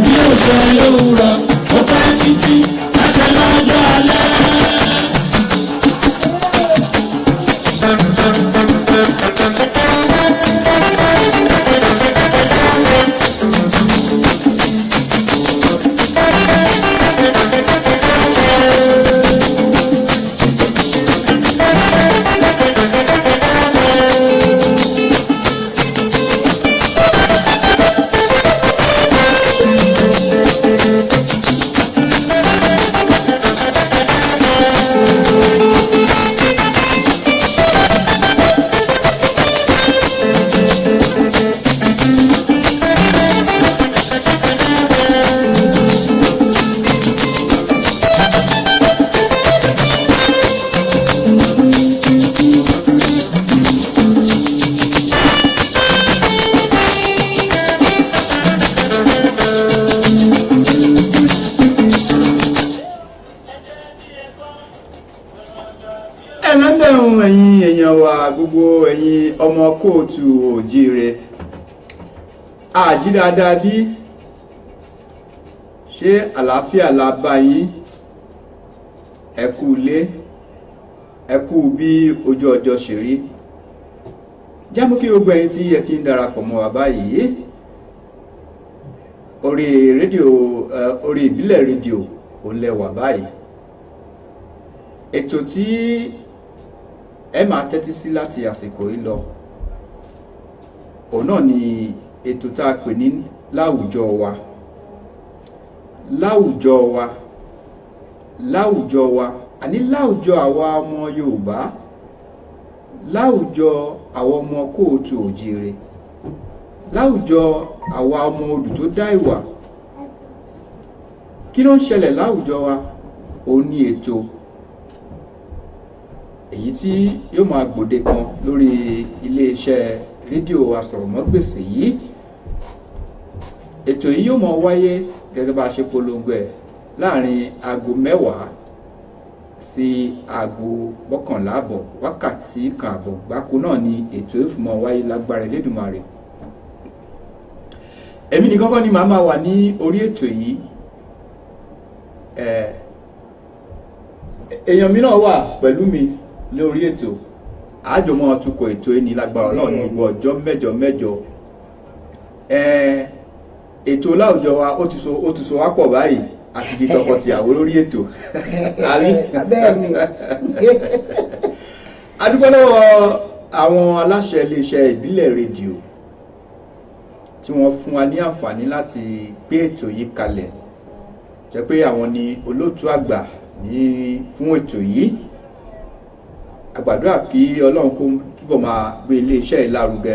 bí ó ṣe lówùrọ̀ ó pẹ́ títí àṣẹ lọ́jọ́ alẹ́. Gbogbo ẹ̀yin ọmọ kóòtù òjíire àjí dáadáa bí ṣé àlàáfíà la bá yín ẹ kú ilé ẹ kú bí ojú ọjọ́ ṣe rí jámọ́ kí gbogbo ẹ̀yin tí ẹ ti ń darapọ̀ mọ́ wa báyìí orí rédíò orí ìbílẹ̀ rédíò òun lẹ wà báyìí ètò tí ẹ máa tẹ́tí sí láti àsìkò yìí lọ òun náà ni ètò tá a pè ní láwùjọ wa láwùjọ wa láwùjọ wa àní láwùjọ àwa ọmọ Yorùbá láwùjọ àwọn ọmọ kóòtù òjíire láwùjọ àwa ọmọ odù tó dá ìwà kí ló ń ṣẹlẹ̀ láwùjọ wa òun ni ètò èyí tí yóò máa gbòde kan lórí iléeṣẹ́ rédíò asọ̀rọ̀mọ́gbèsì yìí ètò yìí yóò máa wáyé gẹ́gẹ́ bá a ṣe polongo ẹ̀ láàrin aago 10 sí aago 11 àbọ̀ wákàtí kan àbọ̀ gbáko náà ni ètò yóò fi máa wáyé lágbára Elédùmarè èmi nìkan kọ́ ni màá máa wà ní orí ètò yìí èèyàn mi náà wà pẹ̀lú mi lórí ètò àjọmọ́ tukọ̀ ètò ẹni lágbára náà ní gbogbo ọjọ́ mẹ́jọ ètò láwùjọ wa ó ti so wá pọ̀ báyìí àti di tọkọtìyàwó lórí ètò àrí adúpẹ́ lọ́wọ́ àwọn aláṣẹ iléeṣẹ́ ìbílẹ̀ rédíò tí wọ́n fún wa ní àǹfààní láti gbé ètò yìí kalẹ̀ jẹ́ pé àwọn ni olóòtú àgbà ní fún ètò yìí àgbàdúrà kí Ọlọ́run kó túbọ̀ máa gbé iléeṣẹ́ ìlárugẹ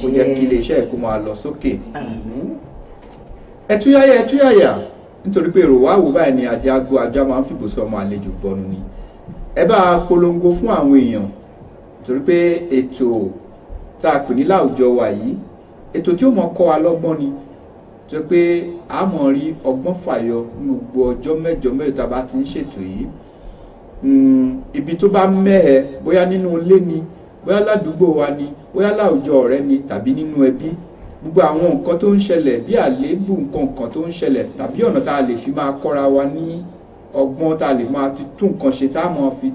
kó jẹ́ kí iléeṣẹ́ kó máa lọ sókè ẹtúyáyà nítorí pé èrò wá wò báyìí ni ajá máa ń fìbò sí ọmọ àlejò bọnu ni ẹ bá polongo fún àwọn èèyàn nítorí pé ètò tá a pè ní láwùjọ wa yìí ètò tí ó mọ kọ́ wa lọ́gbọ́n ni tó pé a mọ̀ rí ọgbọ́n fàyọ ní gbogbo ọjọ́ mẹ́jọ tá a bá ti ń ṣètò yìí ibi tó bá mẹ́ẹ̀ bóyá nínú ilé ni bóyá ládùúgbò wa ni bóyá láwùjọ ọ̀rẹ́ ni tàbí nínú ẹbí gbogbo àwọn nǹkan tó ń ṣẹlẹ̀ bí àléébù nǹkan tó ń ṣẹlẹ̀ tàbí ọ̀nà tá a lè fi máa kọ́ra wa ní ọgbọ́n tá a lè máa ti tún nǹkan ṣe tá a máa fi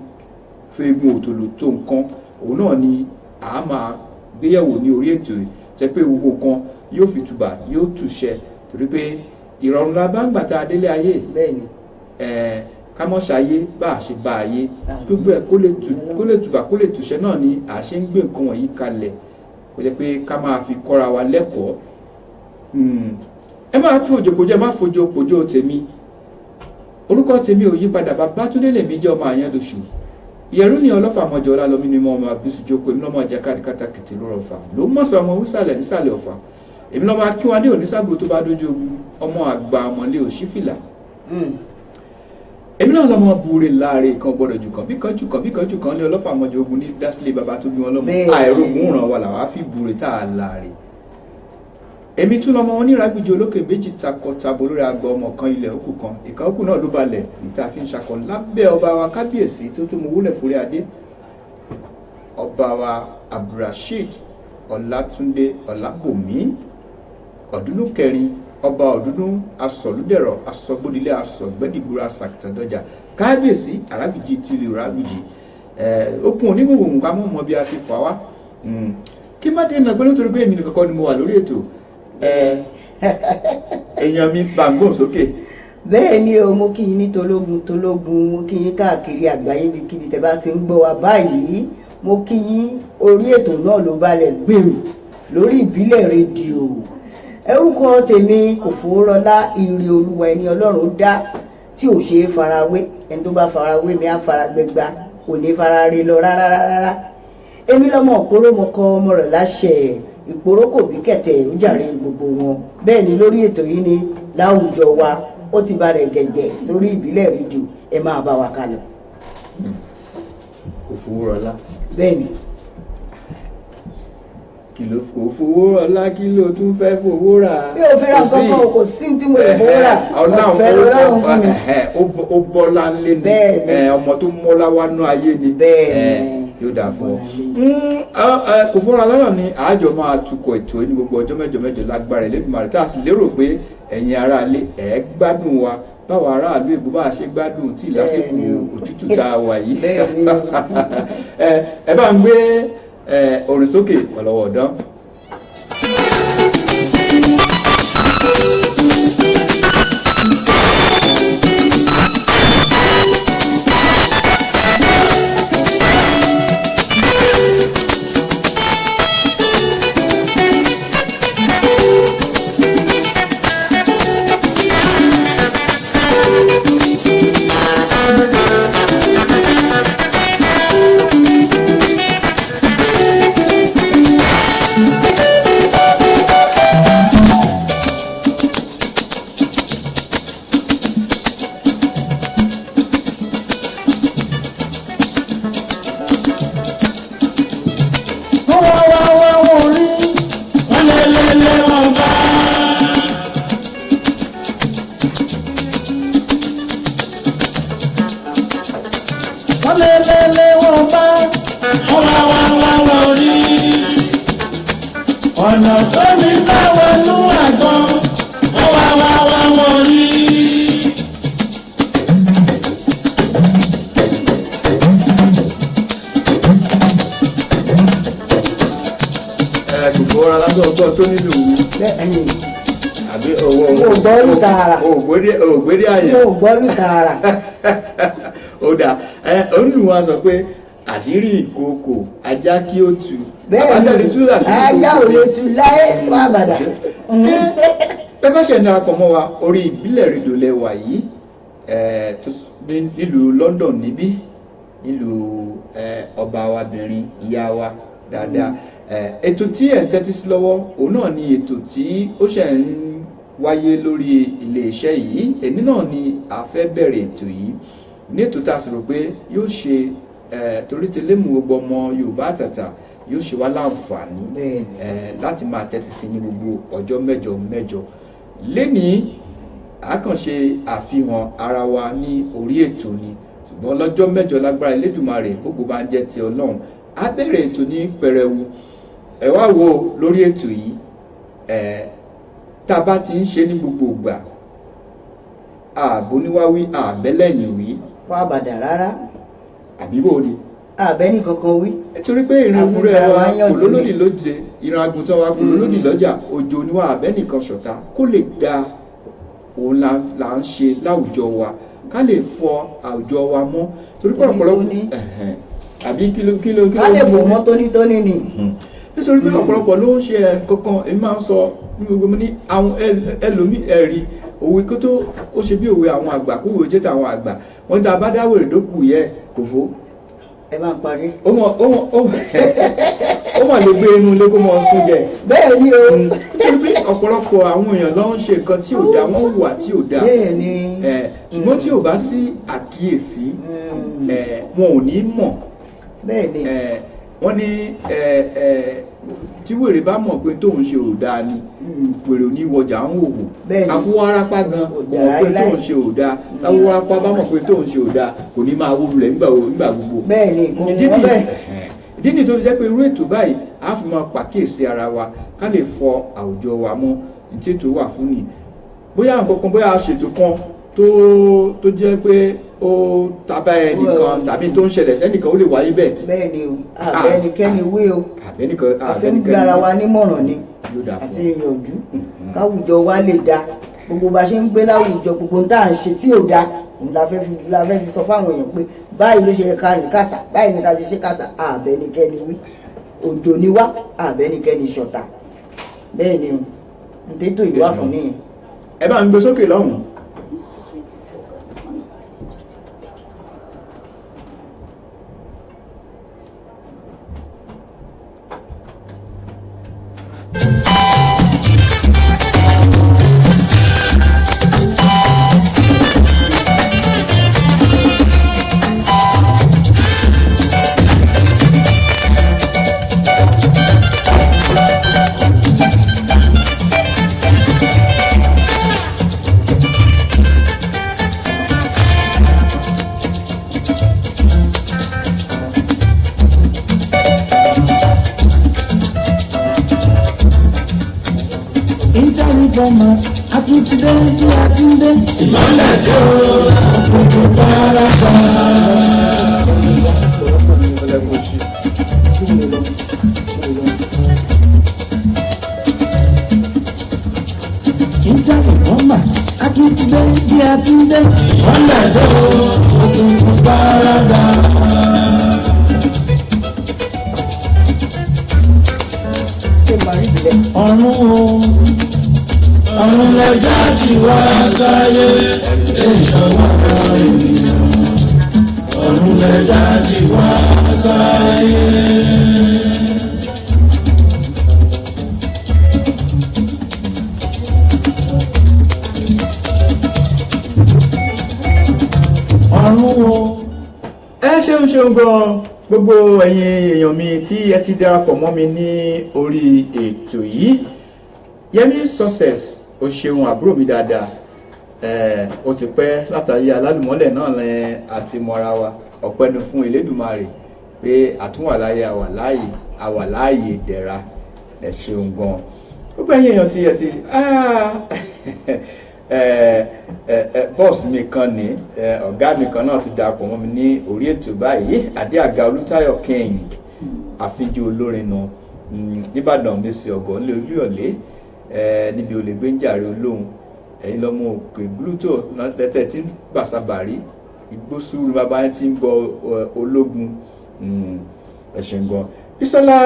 fegun òtòlò tó nǹkan òun náà ni a máa gbéyẹ̀wò ní orí ètò yìí jẹ́ pé gbogbo kan yóò fi tùbà yóò túṣẹ torí pé ìrọ̀rùn la bá ń gbà tá a délé ayé ká mọ́ ṣayé bá a ṣe bá ayé gbogbo ẹ̀ kó lè tùbà kó lè túṣẹ náà ni a ṣe ń gbé nǹkan wọ̀nyí kalẹ̀ kó jẹ́ pé ká máa fi kọ́ra wa lẹ́kọ̀ọ́ ẹ máa fi òjòkòjò ẹ má fojú òpòjò tèmi orúkọ tèmi ò yí padà Babátúndé lèmi jẹ́ ọmọ Àyàndòṣù ìyẹ̀rú ni ọlọ́fà mọ́jọ ọlálọ́mí ni mo ọmọ abisujoko èmi lọ́mọ jẹ́kàrí kátàkìtì ló rọ̀fà ló mọ̀sán ọmọ wísàlẹ̀ nísàlẹ̀ ọ̀fà èmi lọ́mọ akínwádé onísàgbò tó bá dójú ogun ọmọ àgbà ọmọlé òṣìfìlà èmi náà lọ́mọ búre láàrin kan gbọ́dọ̀ jù kan bí kan jù kan lé ọlọ́fà mọ́jọ ogun ní dásílẹ̀ bàbá tó bí wọn lọ́mọ àìrógùn ràn wà làwọn á fi búre tá a láàrin èmi tún lọ́mọ wọn níragbìjì olókè méjì takọtabo lórí àgbà ọmọ kan ilẹ̀ òkú kan ìkan òkú náà ló balẹ̀ níta fi ń ṣakọ lábẹ́ ọba wa kábíyèsí tó tún mú wúlẹ̀ fúri adé ọba wa Abdulrasheed Ọlátúndé Ọlábòmí ọdúnú kẹrin ọba ọ̀dúndún asọ̀lúdẹ̀rọ̀ asọ̀gbódilé asọ̀gbẹ́dìgbòrò asàkìtàdọ́jà kábíyèsí arábìjì tìlú rábìjì okun onígbòǹgbò nǹkan mọ́ bí a ti fà wá kí má dé nàgbẹ́ nítorí pé èmi nìkan kọ́ ni mo wà lórí ètò èèyàn mi gbàngbòn sókè. bẹ́ẹ̀ ni o, mo kí yín ní tológun mo kí yín káàkiri àgbáyé ibikíbi tẹ́ bá ṣe ń gbọ́ wa báyìí, mo kí yín orí ètò náà ló balẹ̀ gbèrú lórí ìbílẹ̀ rédíò. Orúkọ tèmi Kòfowórọlá ire olúwa ẹni Ọlọ́run dá tí ò ṣe é farawé, ẹni tó bá farawé mi á faragbẹgba, kò ní farare lọ rárá. Èmi lọ́mọ òpóró mo kọ ọmọ rẹ̀ láṣẹ ìpòró kò bí kẹ̀tẹ̀ ó jàre gbogbo wọn. Bẹ́ẹ̀ ni lórí ètò yìí ni láwùjọ wa ó ti balẹ̀ gẹ̀gẹ̀ sórí ìbílẹ̀ rédíò, ẹ máa bá wa kálọ. Kòfowórọlá. Bẹ́ẹ̀ ni. Kí ló Kòfowórọlá kí ló tún fẹ́ fowó rà? Bí o fi ra kankan kò sí tí mo lè fowó rà. Ọ̀fẹ́ ló ráhùn fún mi. Ó bọ́lá lé ní ọmọ tó mọ́lá wá ná ayé ni. Bẹ́ẹ̀ yóò dà fún ọ. Kòfowórọlá lọ́nà ni àjọ máa tukọ̀ ètò ní gbogbo ọjọ́ mẹ́jọ lágbára Elédùmarè tá a sì lérò pé ẹ̀yin aráalé ẹ̀ gbádùn wa báwo aráàlú èbó bá ṣe gbádùn tí lásìkò òtútù tá a wà yìí. Ẹ bá ń gbé orin sókè ọ̀lọ́wọ́ ọ̀dán. ọ̀nà tó ní bá wọnú àgbọn wọ́n wá wọ́n rí. Kòfowórọlá lásán ọgbọ́n tó nílò àbí owó ògbọ́rù tààrà ògbédé àyàn ògbọ́rù tààrà. Ó dà olùwà sọ pé àṣírí ìkòkò ajá kí ó tu. Bẹ́ẹ̀ni ajá ò lè tu láyé fún àbàdà. Pẹ́pẹ́sẹ̀ ní akọ̀mọ́ wa orí ìbílẹ̀ rédíò lẹ́wà yìí nílùú London níbí nílùú ọba wa bìnrin ìyá wa dáadáa. Ètò tí ẹ̀ ń tẹ́tí sí lọ́wọ́ òun náà ni ètò tí ó ṣẹ̀ ń wáyé lórí iléeṣẹ́ yìí. Èmi náà ni a fẹ́ bẹ̀rẹ̀ ètò yìí ní ètò tá a sì rò pé yóò ṣe torí tẹlẹ́mù gbogbo ọmọ Yorùbá àtàtà yóò ṣe wá láǹfààní láti máa tẹ́tí sí ní gbogbo ọjọ́ mẹ́jọ. Lénìí àkànṣe àfihàn ara wa ní orí ètò ni, ṣùgbọ́n lọ́jọ́ mẹ́jọ lágbára Elédùmarè gbogbo bá ń jẹ́ ti Ọlọ́run. A bẹ̀rẹ̀ ètò ní pẹrẹwu. Ẹ wá wo lórí ètò yìí tá a bá ti ń ṣe ní gbogbo ìgbà ààbò níwáwí àbẹ́lẹ̀yìn wí. Wọ́n àbàdà rárá. Àbíbò ni. Àbẹ́ni kankan wí. Nítorí pé ìrìn àfúrẹ́ wa kò lólódì lóde, ìrìn àgùntàn wa kò lólódì lọ́jà, òjò ni wà àbẹ́nìkan ṣọ̀tá kó lè da òun là ń ṣe láwùjọ wa ká lè fọ àwùjọ wa mọ́. Torí pé ọ̀pọ̀lọpọ̀ àbí kíló ká lè fò mọ́ tónítóní ni. Nítorí pé ọ̀pọ̀lọpọ̀ ló ń ṣe kankan èmi máa ń sọ ní gbogbo mi ní àwọn ẹlòmí ẹ̀rí òwe kó tó ó ṣe bí òwe àwọn àgbà kó wòó jẹ́ tàwọn àgbà wọ́n tá a bá dáwọ̀ ìdókù yẹ Kòfó. Ẹ máa parí. Ó mọ̀ lè gbé inú ilé kó mọ sún jẹ. Bẹ́ẹ̀ ni o. Nítorí pé ọ̀pọ̀lọpọ̀ àwọn èèyàn ló ń ṣe nǹkan tí ò dáa, wọ́n hùwà tí ò dáa. Bẹ́ẹ̀ ni. Ṣùgbọ́n tí ò bá sí àkíyèsí wọn ò ní mọ̀. Bẹ́ẹ̀ ni. Wọ́n ní tí wèrè bá mọ̀ pé tóun ṣe ò dáa ni wèrè ò ní wọjà ń wò wò. Àwọ arápá gan mọ̀ pé tóun ṣe ò dáa, àwọ arápá bá mọ̀ pé tóun ṣe ò dáa kò ní máa wó lulẹ̀ nígbà gbogbo. Bẹ́ẹ̀ ni kò wọ́n bẹ́ẹ̀. Ìdí nìyí tó fi jẹ́ pé irú ètò báyìí á fi máa pàkíyèsí ara wa ká lè fọ àwùjọ wa mọ́ ní tí ètò wà fún ni. bóyá nǹkan kan bóyá ṣètò kan tó jẹ́ pé ó tàbá ẹnìkan tàbí tó ń ṣẹlẹ̀ sẹ́nìkan ó lè wáyé bẹ́ẹ̀. bẹ́ẹ̀ ni o àbẹ́nikẹ́ni wé o àfẹ́nigbára wa nímọ̀ràn ni àti ìyànjú káwùjọ wa lè dá gbogbo bá ṣe ń gbé láwùjọ gbogbo tá à ń ṣe tí ò dá òun la fẹ́ fi sọ fáwọn èèyàn pé báyìí ló ṣe ká rìn kásà báyìí ni ká ṣe kásà àbẹ́nikẹ́ni wí òjò ni wá àbẹ́nikẹ́ni ṣọ̀tá bẹ́ẹ̀ ni o ntẹ́tò ìwà fún nìyẹn. ẹ bá ń gbé sókè lọ́hùn-ún. Informers, àtúntìdé tí a ti ń dé. Ìmọ̀lẹ̀ tó àkókò pàápàá. Informers, àtúntìdé tí a ti ń dé. Ìmọ̀lẹ̀ tó àkókò pàápàá. Ọ̀run lẹ́jà tí wá sáyé ìṣọ̀wọ́ ènìyàn. Ọ̀run lẹ́jà tí wá sáyé. Ọ̀run wo. Ẹ ṣeun gan gbogbo ẹ̀yin èèyàn mi tí ẹ ti darapọ̀ mọ́ mi ní orí ètò yìí. Yẹmí Success ó ṣeun àbúrò mi dáadáa ó ti pẹ́ látàrí alálùmọ́lẹ̀ náà lẹ́yìn àti mọ́ra wa ọpẹ́ ni fún Elédùmarè pé àtúnwàláyé àwàláyé ìdẹ̀ra ẹ ṣeun gan gbogbo ẹ̀yin èèyàn tí ẹ ti bọ́ọ̀sì mi kan ní ọ̀gá mi kan náà ti darapọ̀ mọ́ mi ní orí ètò báyìí Adéàga Olútáyọ̀ King àfijì olórin náà nìbàdàn mèsì ọ̀gọ́ ńlẹ̀ Olúyọ̀lé níbi olè gbé ń jàre olóhùn ẹ̀yin lọ́mọ òkè glútò tẹ́tẹ́ tí ń gbàsàbàrí ìgbósùrù bàbá yẹn ti ń bọ ológun ẹ̀ṣẹ̀ gan. Bísọ́lá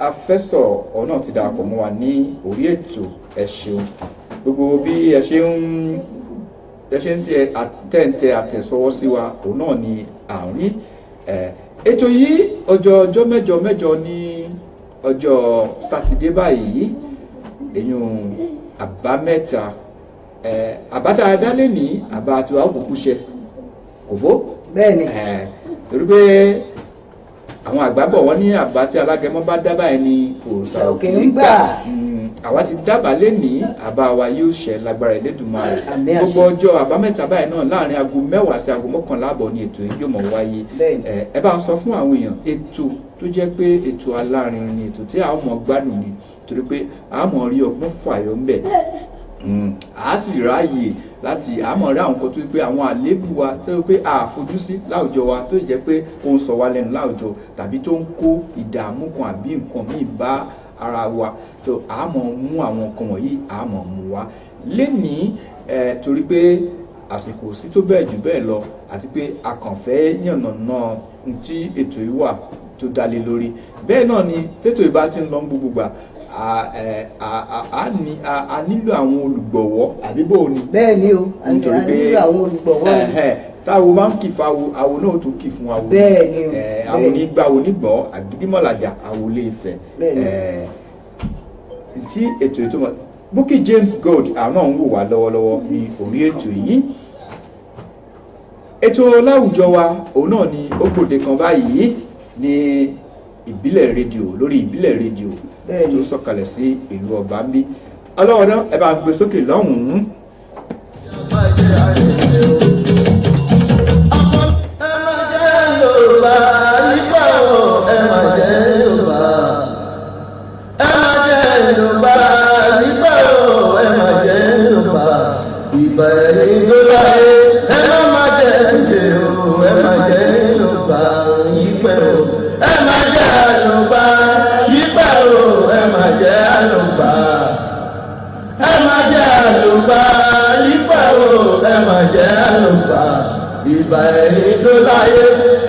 Afẹ́sọ̀ ọ̀nà ti darapọ̀ mọ́ wa ní orí ètò ẹ ṣeun gbogbo bí ẹ ṣe ń ṣe àtẹ̀ǹtẹ̀ àtẹ̀sọwọ́ sí wa òun náà ni à ń rí ètò yìí ọjọ́ mẹ́jọ ní ọjọ́ sátidé báyìí èyàn àbámẹ́ta àbáta adálé ní àbá àti àwọn òkú ṣe kò fó bẹ́ẹ̀ni torí pé àwọn àgbàbọ̀ wọ́n ní àbá tí alágẹmọ bá dábàá ẹni òòsà òkè ń gbà àwa ti dábàá lé ní àbá wa yóò ṣẹ lágbára Elédùmarè gbogbo ọjọ́ àbámẹ́ta báyìí náà láàrin aago 10 sí aago 11 àbọ̀ ní ètò yìí yóò mọ̀ wáyé ẹ bá ń sọ fún àwọn èèyàn ètò tó jẹ́ pé ètò alárinrin ni ètò tí àwọn ọmọ gbádùn ni torí pé àmọ́ rí ọgbọ́n fàyọ ńbẹ̀ a sì ráàyè láti àmọ́ rí àwọn kan tó pé àwọn àléébù wa tó pé a fojú sí láwùjọ wa tó jẹ́ pé ó ń sọ wá lẹ́nu láwùjọ tàbí tó ń kó ìdààmú kan àbí nǹkan míì bá ara wa tó àmọ́ mú àwọn nǹkan wọ̀nyí àmọ́ mú wa lénìí torí pé àsìkò sí tó bẹ́ẹ̀ jù bẹ́ẹ̀ lọ àti pé a kàn fẹ́ yànnàná tí ètò yìí wà tó dalé lórí bẹ́ẹ̀ náà ni tètò ìbá ti ń lọ gbogbo gbà a nílò àwọn olùgbọ̀wọ́ àbí bò ní. bẹ́ẹ̀ ni o a nílò àwọn olùgbọ̀wọ́ táwo máa ń kì fún awo awo náà tó kì fún awo. bẹ́ẹ̀ ni o àwọn onígbà onígbọ̀n àgídímọ̀làjà awo lè fẹ́. tí ètò mọ̀ Bukky James Gold àwọn náà ń wò wá lọ́wọ́lọ́wọ́ ní orí ètò yìí. ètò láwùjọ wa òun náà ni ó gbòde kan báyìí ní ìbílẹ̀ rédíò lórí ìbílẹ̀ rédíò tó sọ̀kalẹ̀ sí ìlú ọba ń bí ọlọ́wọ́ náà ẹ bá ń gbé sókè lọ́hùn-ún. Yorùbá pẹ́ o ẹ má jẹ́ àlùbá yípẹ́ o ẹ má jẹ́ àlùbá ẹ má jẹ́ àlùbá yípẹ́ o ẹ má jẹ́ àlùbá ìbà ẹni tó láyé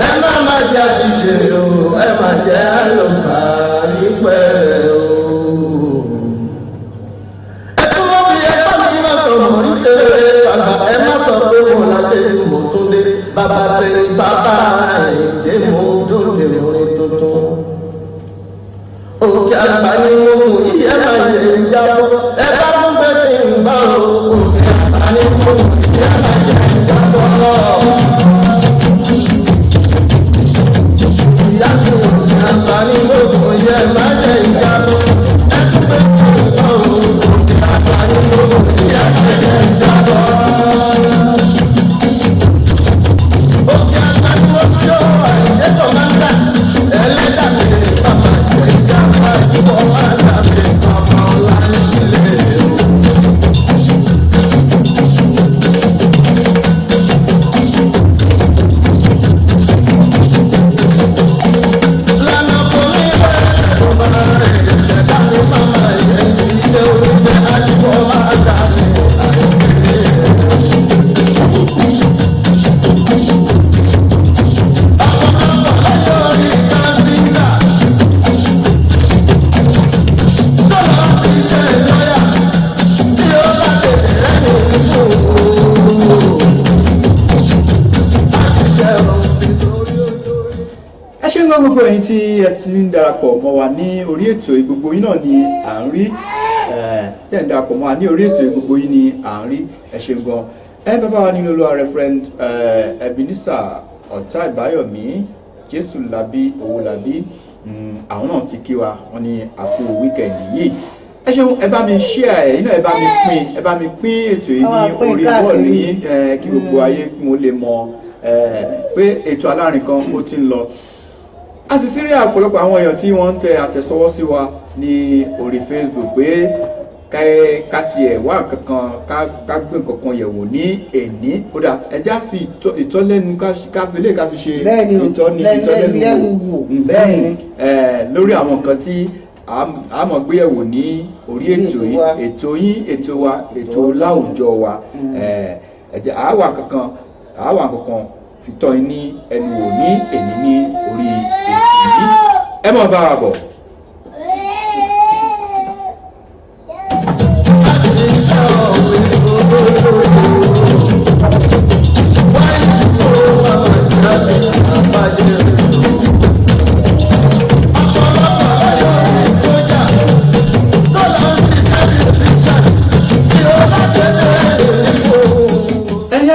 ẹ má jẹ́ àṣìṣe o ẹ má jẹ́ àlùbá yípẹ́ o. ẹ tún wọ́n fi ẹgbẹ́ mi má sọ̀rọ̀ nítorí bàbá ẹ má sọ pé mo lọ ṣe mo tún dé bàbá sẹ́yìn bàbá ìdè mo tún dé orin tuntun. òkè àgbà ni mo mú iye máa yẹ ìjábọ̀ ẹ bá tún bẹ́ẹ̀ kí n bá o òkè àgbà ni mo mú iye máa yẹ ìjábọ̀. ìyá tí òkè àgbà ni mo mú iye máa yẹ ìjábọ̀ ẹ tún bẹ́ẹ̀ kí n bá o òkè àgbà ni mo mú iye máa yẹ ìjábọ̀. òkè àgbà ni mo fi ó wà ẹ̀tọ́ máa ń dà ẹlẹ́dàá mi lè sábà jẹ́ ìjàmbá ìwọ máa ń dàbí ọmọ ọ̀la nílé o. lánàá kò ní bẹ́ẹ̀ ló bá rẹ̀ ṣẹ̀dá ní màmá yẹn ti ilé oúnjẹ àdúgbò máa dà ní àìpé. gbogbo ẹ̀yin tí ẹ ti ń darapọ̀ mọ́ wa ní orí ètò gbogbo yín náà ni à ń rí tẹ́ ń darapọ̀ mọ́ wa ní orí ètò gbogbo yín ni à ń rí ẹ ṣeun gan bàbá wa nínú olúwa Reverend Ebenezer Ọ̀tá Ìbáyọ̀mí Jésù Làbí Owó Làbí àwọn náà ti kí wa wọ́n ní àpò wíkẹ̀ndì yìí ẹ ṣeun ẹ bá mi share ẹ̀yin náà ẹ bá mi pín ètò yìí ní orí bọ́ọ̀lù yín kí gbogbo ayé mo lè mọ̀ pé ètò alárin kan ó ti ń lọ a sì ti rí ọ̀pọ̀lọpọ̀ àwọn èèyàn tí wọ́n ń tẹ àtẹ̀sọwọ́ sí wa ní orí Facebook pé ká tiẹ̀ wá kankan ká gbé nǹkankan yẹ̀wò ní èní kódà ẹjá fi ìtọ́lẹ́nu ká fi lè ká fi ṣe ìtọ́lẹ́nu wò lórí àwọn nǹkan tí a mọ̀ gbé yẹ̀wò ní orí ètò yín ètò wa ètò láwùjọ wa àwa kankan fi tọ́ ní ẹnu wò ní èní ní orí ètò yìí ẹ mọ̀ bá wa bọ̀.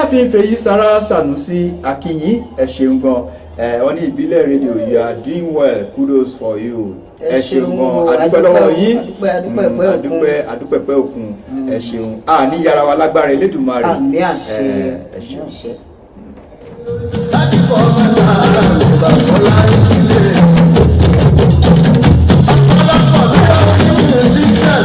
fi ń fèyí Sàrà Sànúsí Akínyìn ẹ ṣeun gan wọ́n ní ìbílẹ̀ rédíò you are doing well kudos for you ẹ ṣeun gan adúpẹ́ lọ́wọ́ yín adúpẹ́pẹ́ òkun ẹ ṣeun ní yàrá wa lágbára Elédùmarè ẹ ṣeun. láti kọ́ ọmọ náà lọ́wọ́ láì sílẹ̀ ọ̀pọ̀lọpọ̀ lọ́wọ́ nínú ìdíjẹ́.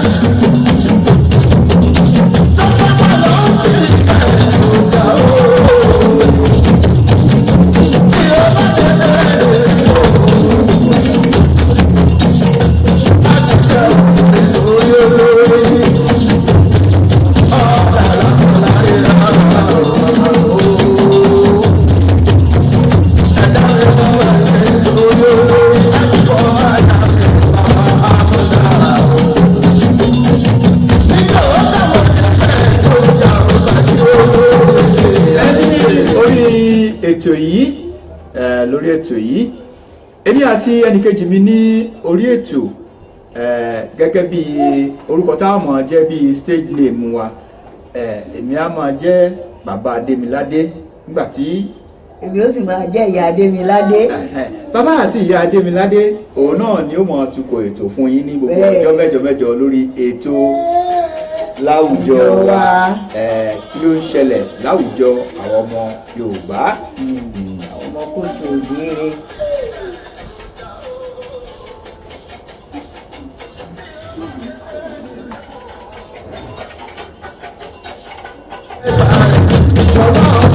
lórí ètò yìí èmi àti ẹnìkejì mi ní orí ètò gẹ́gẹ́ bí orúkọ táwọn mọ̀ jẹ́ bí stage name wa èmi á máa jẹ́ bàbá Adémiládé nígbàtí èmi ó sì máa jẹ́ ìyá Adémiládé. Bàbá àti ìyá Adémiládé òun náà ni ó mọ̀ tukọ̀ ètò fún yín ní gbogbo ọjọ́ mẹ́jọ lórí ètò láwùjọ wa kí ló ń ṣẹlẹ̀ láwùjọ àwọn ọmọ Yorùbá àwọn ọmọ kóòtù òjìire. Ọlọ́run